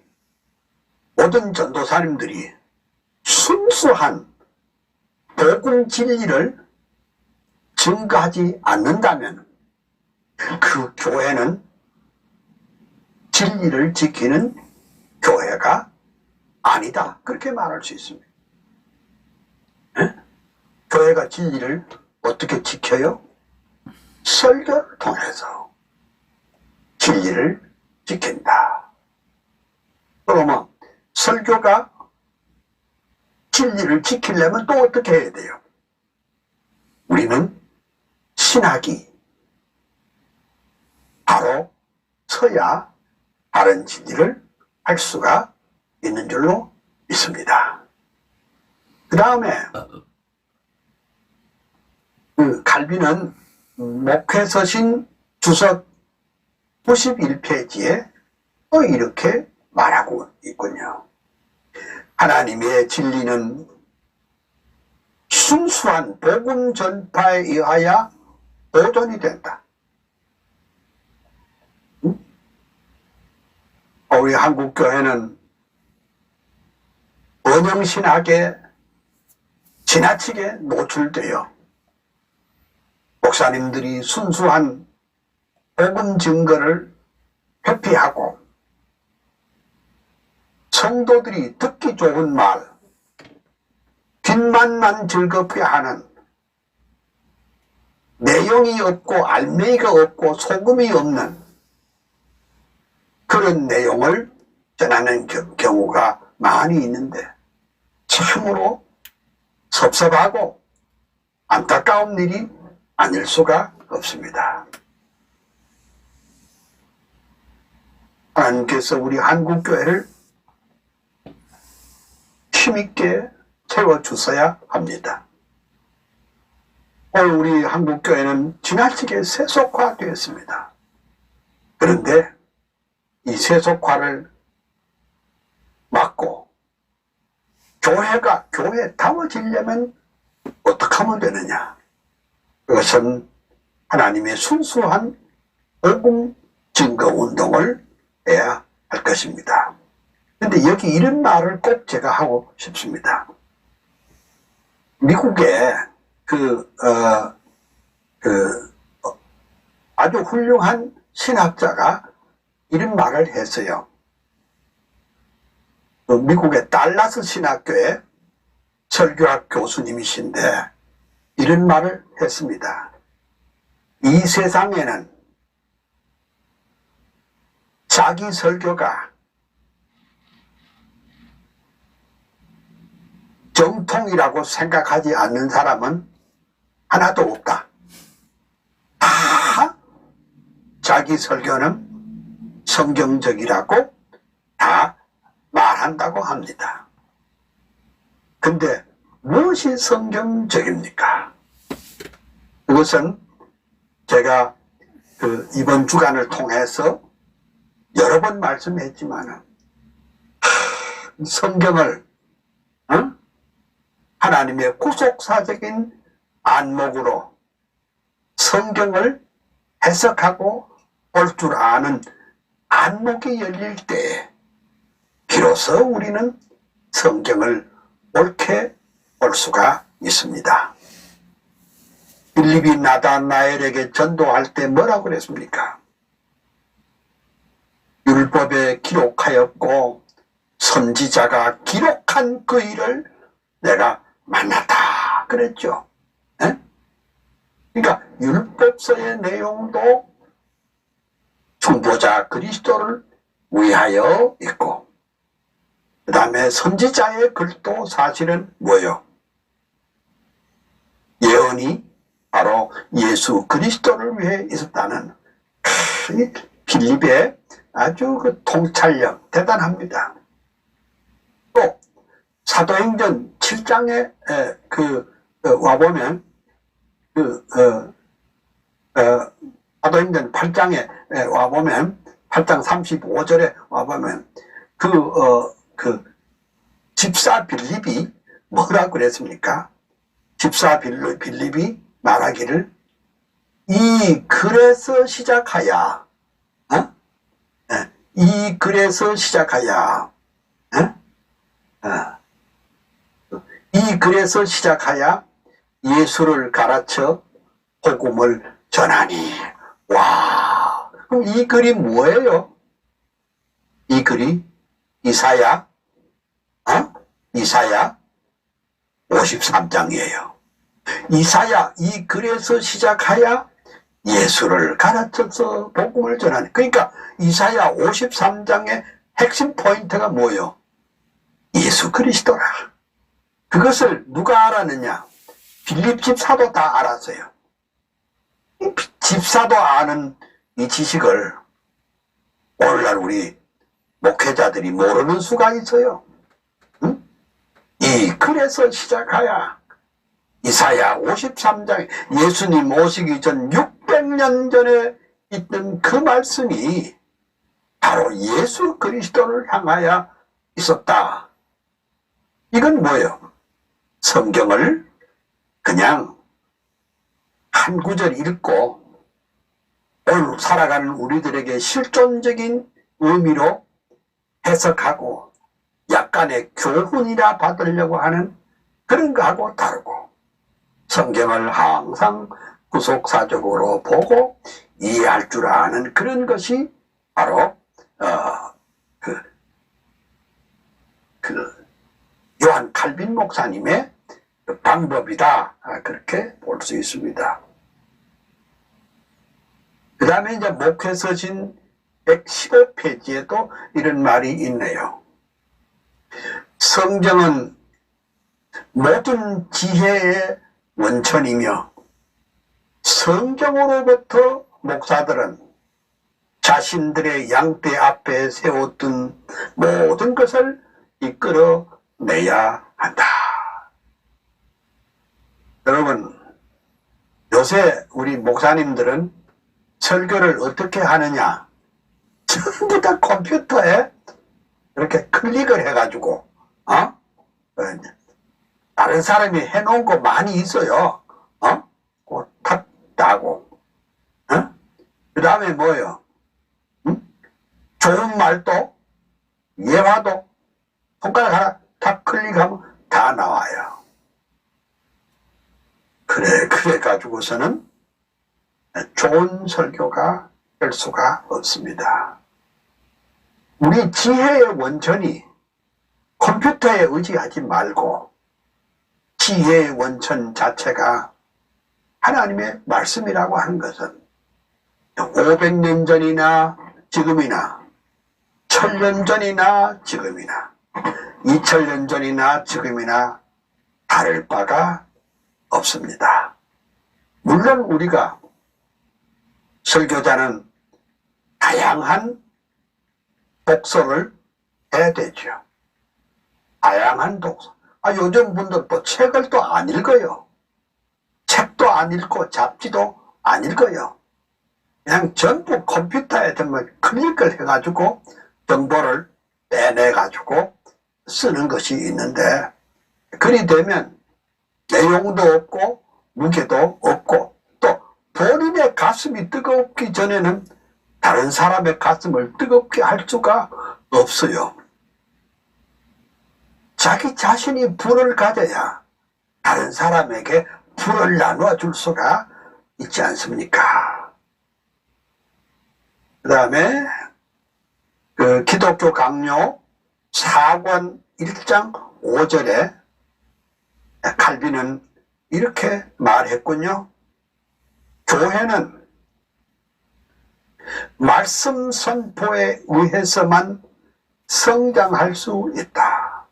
모든 전도사님들이 순수한 복음 진리를 증거하지 않는다면 그 교회는 진리를 지키는 교회가 아니다. 그렇게 말할 수 있습니다. 에? 교회가 진리를 어떻게 지켜요? 설교를 통해서 진리를 지킨다. 그러면 설교가 진리를 지키려면 또 어떻게 해야 돼요? 우리는 신학이 바로 서야 바른 진리를 할 수가 있는 줄로 믿습니다. 그 다음에 칼빈은 목회서신 주석 91페이지에 또 이렇게 말하고 있군요. 하나님의 진리는 순수한 복음 전파에 의하여 보존이 된다. 우리 한국교회는 원형신학에 지나치게 노출되어 목사님들이 순수한 복음 증거를 회피하고 성도들이 듣기 좋은 말, 뒷맛만 즐겁게 하는 내용이 없고 알맹이가 없고 소금이 없는 그런 내용을 전하는 경우가 많이 있는데 참으로 섭섭하고 안타까운 일이 아닐 수가 없습니다. 하나님께서 우리 한국교회를 힘있게 세워주셔야 합니다. 오늘 우리 한국교회는 지나치게 세속화되었습니다. 그런데 이 세속화를 막고 교회가 교회다워지려면 어떻게 하면 되느냐? 그것은 하나님의 순수한 복음 증거 운동을 해야 할 것입니다. 그런데 여기 이런 말을 꼭 제가 하고 싶습니다. 미국에 아주 훌륭한 신학자가 이런 말을 했어요. 미국의 달라스 신학교의 설교학 교수님이신데 이런 말을 했습니다. 이 세상에는 자기 설교가 정통이라고 생각하지 않는 사람은 하나도 없다. 다 자기 설교는 성경적이라고 다 말한다고 합니다. 근데 무엇이 성경적입니까? 그것은 제가 이번 주간을 통해서 여러 번 말씀했지만 성경을 하나님의 구속사적인 안목으로 성경을 해석하고 볼 줄 아는 안목이 열릴 때 비로소 우리는 성경을 옳게 볼 수가 있습니다. 빌립이 나다나엘에게 전도할 때 뭐라고 그랬습니까? 율법에 기록하였고 선지자가 기록한 그 일을 내가 만났다 그랬죠. 에? 그러니까 율법서의 내용도 중보자 그리스도를 위하여 있고 그 다음에 선지자의 글도 사실은 뭐예요? 예언이 바로 예수 그리스도를 위해 있었다는 빌립의 아주 그 통찰력 대단합니다. 또 사도행전 7장에 와보면 사도행전 8장에 와보면 8장 35절에 와보면 그 집사 빌립이 뭐라고 그랬습니까? 집사 빌립이 말하기를 이 글에서 시작하야 이 글에서 시작하야 이 글에서 시작하야 예수를 가르쳐 복음을 전하니. 와, 그럼 이 글이 뭐예요? 이 글이 이사야 53장이에요. 이사야 이 글에서 시작하야 예수를 가르쳐서 복음을 전하니. 그러니까 이사야 53장의 핵심 포인트가 뭐예요? 예수 그리스도라. 그것을 누가 알았느냐? 빌립 집사도 다 알았어요. 집사도 아는 이 지식을 오늘날 우리 목회자들이 모르는 수가 있어요. 응? 이 글에서 시작하야 이사야 53장에 예수님 오시기 전 600년 전에 있던 그 말씀이 바로 예수 그리스도를 향하여 있었다. 이건 뭐예요? 성경을 그냥 한 구절 읽고 오늘 살아가는 우리들에게 실존적인 의미로 해석하고 약간의 교훈이라 받으려고 하는 그런 거하고 다르고, 성경을 항상 구속사적으로 보고 이해할 줄 아는 그런 것이 바로 요한 칼빈 목사님의 방법이다, 그렇게 볼 수 있습니다. 그 다음에 이제 목회서신 115페이지에도 이런 말이 있네요. 성경은 모든 지혜의 원천이며 성경으로부터 목사들은 자신들의 양떼 앞에 세웠던 모든 것을 이끌어내야 한다. 여러분, 요새 우리 목사님들은 설교를 어떻게 하느냐? 전부 다 컴퓨터에 이렇게 클릭을 해가지고, 다른 사람이 해놓은 거 많이 있어요. 탁 따고, 그 다음에 뭐예요? 좋은 말도, 예화도, 손가락 하나 탁 클릭하면 다 나와요. 그래 가지고서는 좋은 설교가 될 수가 없습니다. 우리 지혜의 원천이 컴퓨터에 의지하지 말고 지혜의 원천 자체가 하나님의 말씀이라고 하는 것은 500년 전이나 지금이나 1000년 전이나 지금이나 2000년 전이나 지금이나 다를 바가 없습니다. 물론 우리가 설교자는 다양한 독서를 해야 되죠. 다양한 독서. 요즘 분들 또 책을 또 안 읽어요. 책도 안 읽고 잡지도 안 읽어요. 그냥 전부 컴퓨터에 정말 클릭을 해가지고 정보를 빼내가지고 쓰는 것이 있는데, 그리 되면 내용도 없고 무게도 없고 또 본인의 가슴이 뜨겁기 전에는 다른 사람의 가슴을 뜨겁게 할 수가 없어요. 자기 자신이 불을 가져야 다른 사람에게 불을 나누어 줄 수가 있지 않습니까? 그 다음에 기독교 강요 4권 1장 5절에 칼빈은 이렇게 말했군요. 교회는 말씀 선포에 의해서만 성장할 수 있다.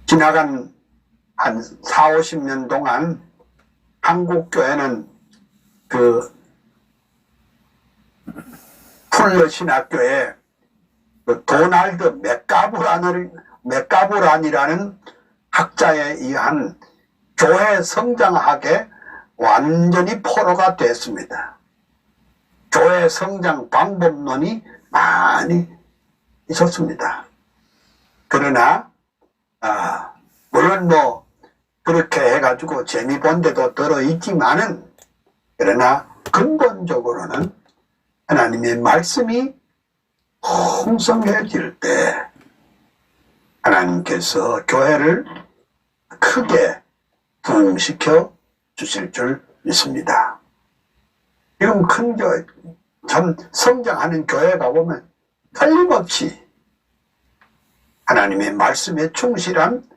지나간 한 40-50년 동안 한국 교회는 풀러 신학교에 도널드 맥가브란이라는 학자에 의한 교회 성장학의 완전히 포로가 됐습니다. 교회 성장 방법론이 많이 있었습니다. 그러나 물론 뭐 그렇게 해가지고 재미 본 데도 들어있지만은, 그러나 근본적으로는 하나님의 말씀이 풍성해질 때 하나님께서 교회를 크게 부흥시켜 주실 줄 믿습니다. 지금 큰 교회, 참 성장하는 교회가 보면 틀림없이 하나님의 말씀에 충실한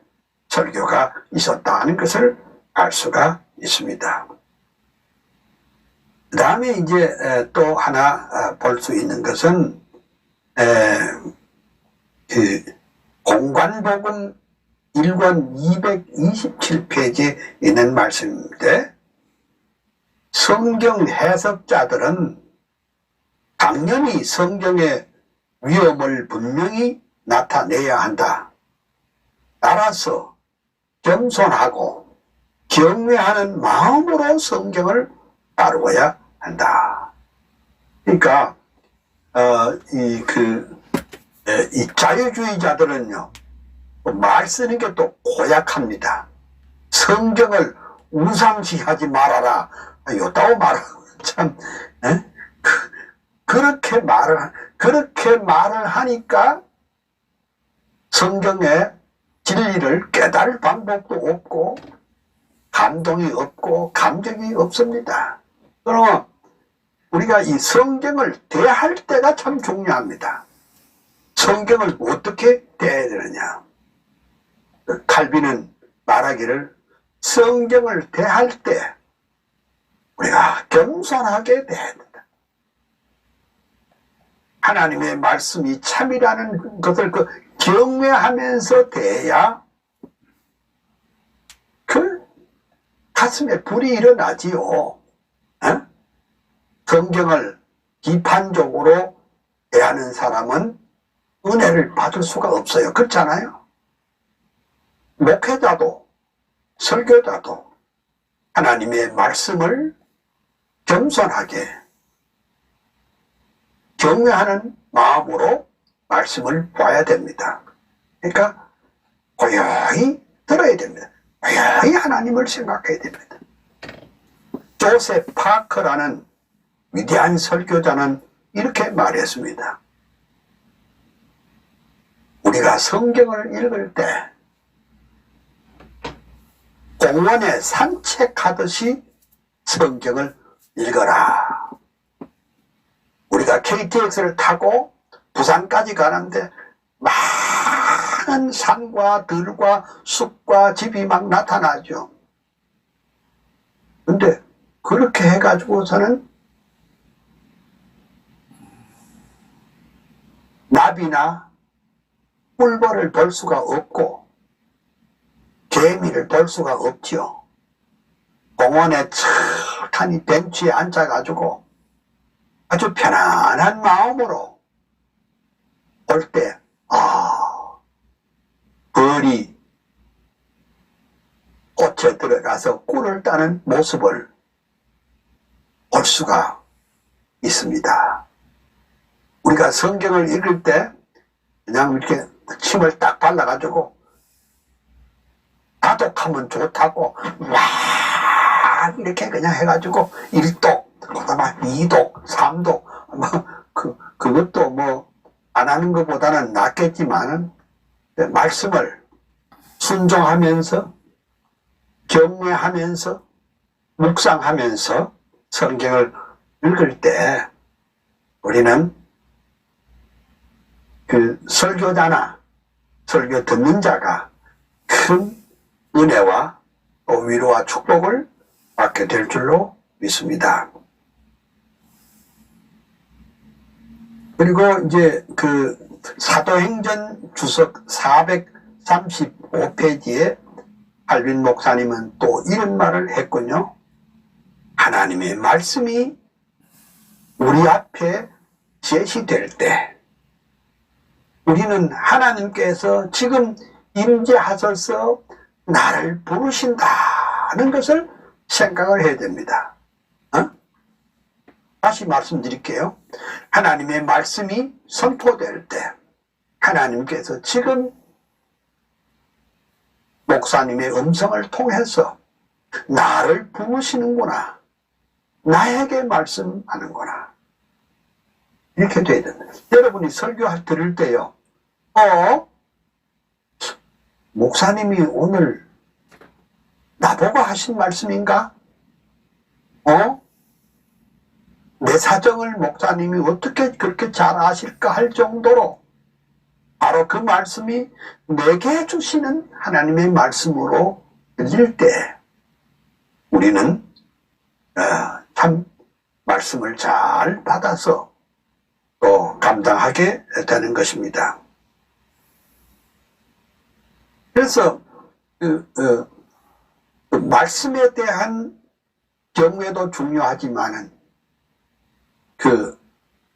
설교가 있었다는 것을 알 수가 있습니다. 그 다음에 이제 또 하나 볼 수 있는 것은 그 공관복음 1권 227페이지에 있는 말씀인데, 성경 해석자들은 당연히 성경의 위험을 분명히 나타내야 한다. 따라서 겸손하고 경외하는 마음으로 성경을 따르어야 한다. 그러니까 이 자유주의자들은요, 말 쓰는 게 또 고약합니다. 성경을 우상시하지 말아라. 요따오 말하고 참 그렇게 말을 하니까 성경의 진리를 깨달을 방법도 없고 감동이 없고 감격이 없습니다. 그러면 우리가 이 성경을 대할 때가 참 중요합니다. 성경을 어떻게 대해야 되느냐. 칼빈은 말하기를, 성경을 대할 때 우리가 겸손하게 대해야 된다. 하나님의 말씀이 참이라는 것을 경외하면서 대해야 그 가슴에 불이 일어나지요. 성경을 비판적으로 대하는 사람은 은혜를 받을 수가 없어요. 그렇잖아요. 목회자도 설교자도 하나님의 말씀을 겸손하게 경외하는 마음으로 말씀을 봐야 됩니다. 그러니까 고요히 들어야 됩니다. 고요히 하나님을 생각해야 됩니다. 조셉 파커라는 위대한 설교자는 이렇게 말했습니다. 우리가 성경을 읽을 때 공원에 산책하듯이 성경을 읽어라. 우리가 KTX를 타고 부산까지 가는데 많은 산과 들과 숲과 집이 막 나타나죠. 근데 그렇게 해가지고서는 나비나 꿀벌을 볼 수가 없고 개미를 볼 수가 없지요. 공원에 착하니 벤치에 앉아가지고 아주 편안한 마음으로 볼 때, 벌이 꽃에 들어가서 꿀을 따는 모습을 볼 수가 있습니다. 우리가 성경을 읽을 때 그냥 이렇게 침을 딱 발라가지고 다독하면 좋다고 막 이렇게 그냥 해가지고 1독, 그다음에 2독, 3독 그것도 뭐 안 하는 것보다는 낫겠지만은 말씀을 순종하면서 경외하면서 묵상하면서 성경을 읽을 때 우리는 그 설교자나 설교 듣는 자가 큰 은혜와 위로와 축복을 받게 될 줄로 믿습니다. 그리고 이제 그 사도행전 주석 435페이지에 칼빈 목사님은 또 이런 말을 했군요. 하나님의 말씀이 우리 앞에 제시될 때 우리는 하나님께서 지금 임재하셔서 나를 부르신다는 것을 생각을 해야 됩니다. 어? 다시 말씀드릴게요. 하나님의 말씀이 선포될 때 하나님께서 지금 목사님의 음성을 통해서 나를 부르시는구나, 나에게 말씀하는구나, 이렇게 돼야 된다. 여러분이 설교 들을 때요, 목사님이 오늘 나보고 하신 말씀인가? 내 사정을 목사님이 어떻게 그렇게 잘 아실까 할 정도로 바로 그 말씀이 내게 주시는 하나님의 말씀으로 들릴 때 우리는 참 말씀을 잘 받아서 또 감당하게 되는 것입니다. 그래서 그 말씀에 대한 경외도 중요하지만은 그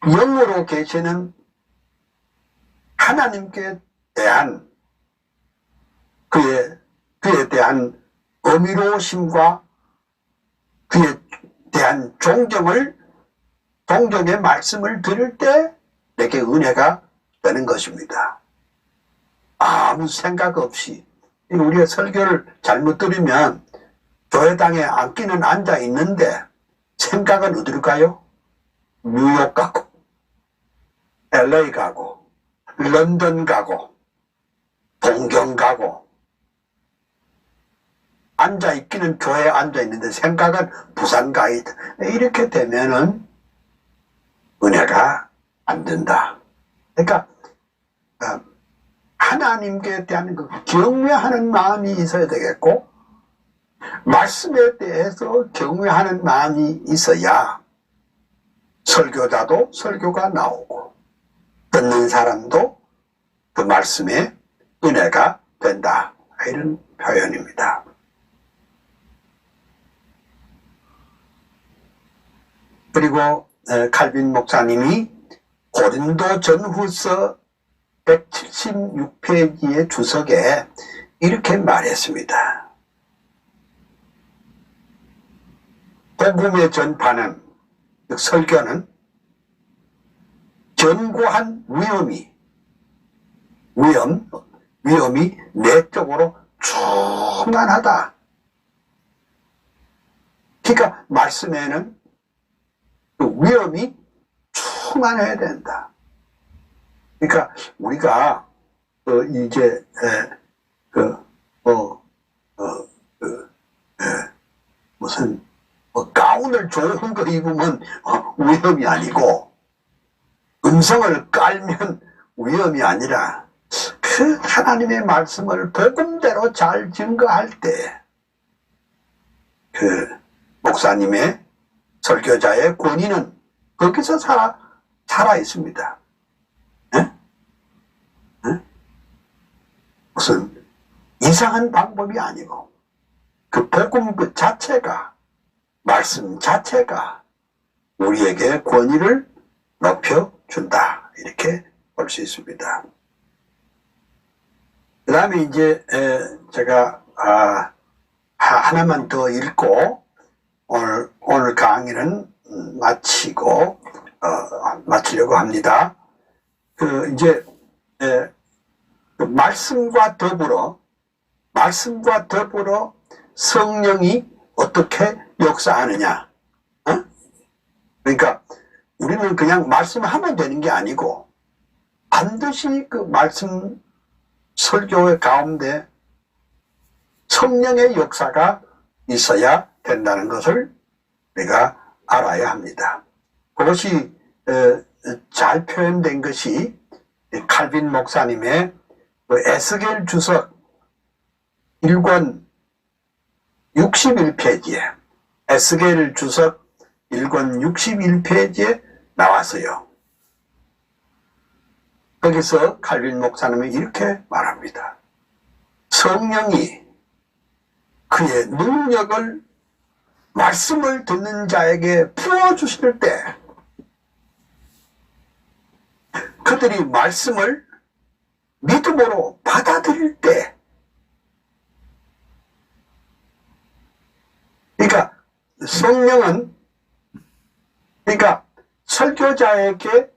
영으로 계시는 하나님께 대한 그에 대한 어미로우심과 그에 대한 존경의 말씀을 들을 때 내게 은혜가 되는 것입니다. 아무 생각 없이 우리가 설교를 잘못 들으면 교회당에 앉기는 앉아 있는데 생각은 어디로 가요? 뉴욕 가고 LA 가고 런던 가고 동경 가고 앉아있기는 교회에 앉아있는데 생각은 부산 가 있다. 이렇게 되면은 은혜가 안 된다. 그러니까 하나님께 대한 그 경외하는 마음이 있어야 되겠고 말씀에 대해서 경외하는 마음이 있어야 설교자도 설교가 나오고 듣는 사람도 그 말씀에 은혜가 된다. 이런 표현입니다. 그리고 칼빈 목사님이 고린도 전후서 176페이지의 주석에 이렇게 말했습니다. 복음의 전파는, 즉 설교는 견고한 위험이 내적으로 충만하다. 그러니까 말씀에는 그 위험이 충만해야 된다. 그러니까 우리가 이제 무슨 가운을 좋은 거 입으면 위험이 아니고 음성을 깔면 위험이 아니라 그 하나님의 말씀을 복음대로 잘 증거할 때 그 목사님의 설교자의 권위는 거기서 살아 있습니다. 무슨 이상한 방법이 아니고 그 복음 그 자체가, 말씀 자체가 우리에게 권위를 높여준다. 이렇게 볼 수 있습니다. 그 다음에 이제 제가 하나만 더 읽고 오늘 강의는 마치려고 합니다. 이제 그 말씀과 더불어 성령이 어떻게 역사하느냐. 그러니까 우리는 그냥 말씀하면 되는 게 아니고 반드시 그 말씀 설교의 가운데 성령의 역사가 있어야 된다는 것을 우리가 알아야 합니다. 그것이 잘 표현된 것이 칼빈 목사님의 에스겔 주석 1권 61페이지에 에스겔 주석 1권 61페이지에 나왔어요. 거기서 칼빈 목사님이 이렇게 말합니다. 성령이 그의 능력을 말씀을 듣는 자에게 부어주실 때 그들이 말씀을 믿음으로 받아들일 때, 그러니까 성령은 그러니까 설교자에게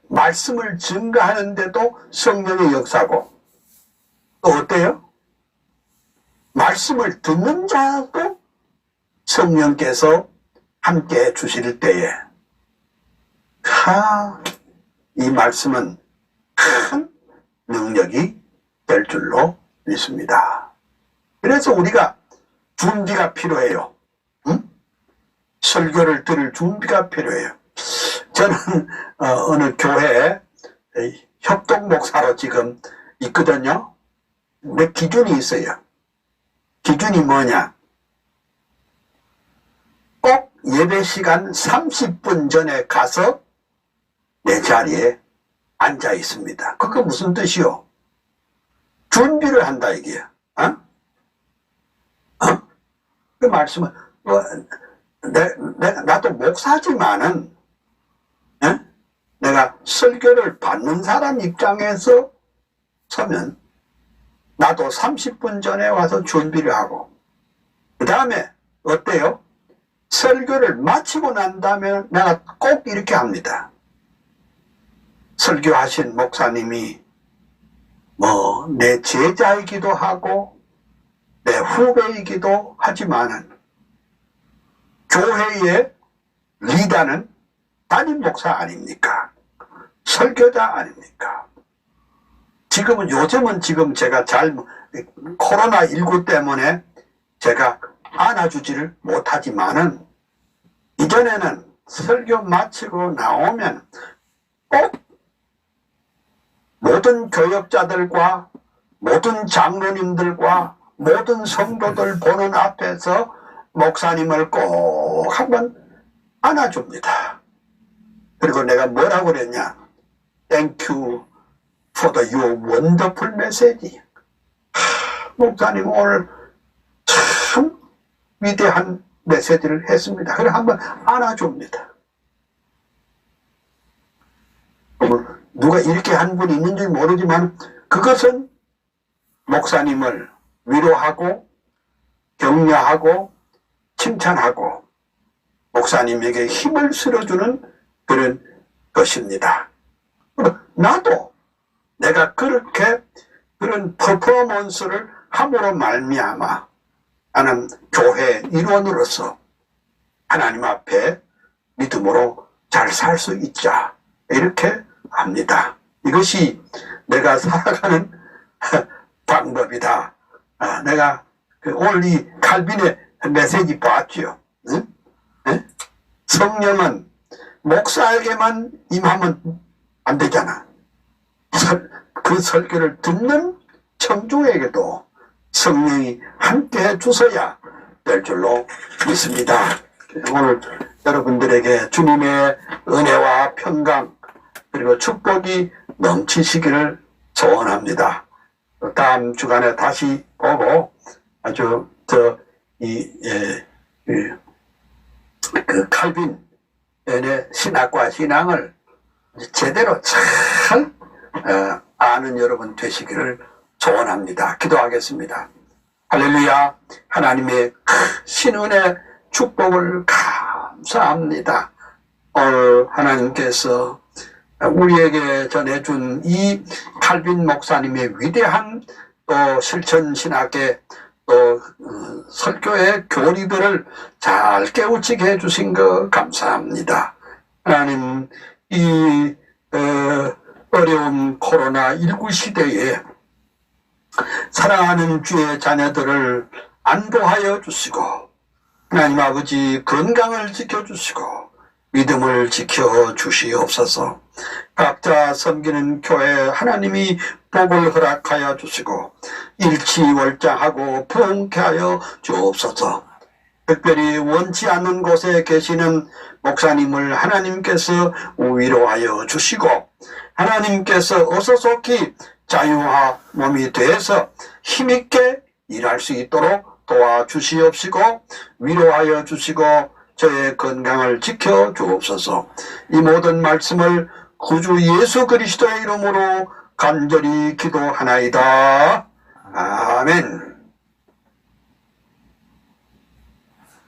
말씀을 증가하는데도 성령의 역사고, 또 어때요? 말씀을 듣는 자도 성령께서 함께 주실 때에 이 말씀은 큰 능력이 될 줄로 믿습니다. 그래서 우리가 준비가 필요해요. 응? 설교를 들을 준비가 필요해요. 저는 어느 교회에 협동 목사로 지금 있거든요. 근데 기준이 있어요. 기준이 뭐냐? 꼭 예배 시간 30분 전에 가서 내 자리에 앉아 있습니다. 그거 무슨 뜻이요? 준비를 한다 이게요. 그 말씀은 나도 목사지만은 내가 설교를 받는 사람 입장에서 서면 나도 30분 전에 와서 준비를 하고, 그 다음에 어때요? 설교를 마치고 난 다음에 내가 꼭 이렇게 합니다. 설교하신 목사님이 내 제자이기도 하고 내 후배이기도 하지만은 교회의 리더는 담임 목사 아닙니까? 설교자 아닙니까? 요즘은 제가 코로나19 때문에 제가 안아주지를 못하지만은 이전에는 설교 마치고 나오면 꼭 모든 교역자들과 모든 장로님들과 모든 성도들 보는 앞에서 목사님을 꼭 한번 안아줍니다. 그리고 내가 뭐라고 그랬냐? Thank you for your wonderful message. 목사님 오늘 참 위대한 메시지를 했습니다. 그래 한번 안아줍니다. 누가 이렇게 한 분이 있는지 모르지만 그것은 목사님을 위로하고 격려하고 칭찬하고 목사님에게 힘을 실어주는 그런 것입니다. 나도 내가 그런 퍼포먼스를 함으로 말미암아 나는 교회 일원으로서 하나님 앞에 믿음으로 잘 살 수 있자 이렇게 합니다. 이것이 내가 살아가는 방법이다. 내가 오늘 이 칼빈의 메시지 봤죠. 응? 성령은 목사에게만 임하면 안 되잖아. 그 설교를 듣는 청중에게도 성령이 함께 해주셔야 될 줄로 믿습니다. 오늘 여러분들에게 주님의 은혜와 평강 그리고 축복이 넘치시기를 소원합니다. 다음 주간에 다시 보고 아주 그 칼빈의 신학과 신앙을 제대로 잘 아는 여러분 되시기를 소원합니다. 기도하겠습니다. 할렐루야. 하나님의 신은의 축복을 감사합니다. 오늘 하나님께서 우리에게 전해준 이 칼빈 목사님의 위대한 또 실천신학의 또 설교의 교리들을 잘 깨우치게 해주신 것 감사합니다. 하나님 이 어려운 코로나19 시대에 사랑하는 주의 자녀들을 안보하여 주시고 하나님 아버지 건강을 지켜주시고 믿음을 지켜주시옵소서. 각자 섬기는 교회 하나님이 복을 허락하여 주시고 일치월장하고 부흥케 하여 주옵소서. 특별히 원치 않는 곳에 계시는 목사님을 하나님께서 위로하여 주시고 하나님께서 어서속히 자유화 몸이 되어서 힘있게 일할 수 있도록 도와주시옵시고 위로하여 주시고 저의 건강을 지켜 주옵소서. 이 모든 말씀을 구주 예수 그리스도의 이름으로 간절히 기도하나이다. 아멘.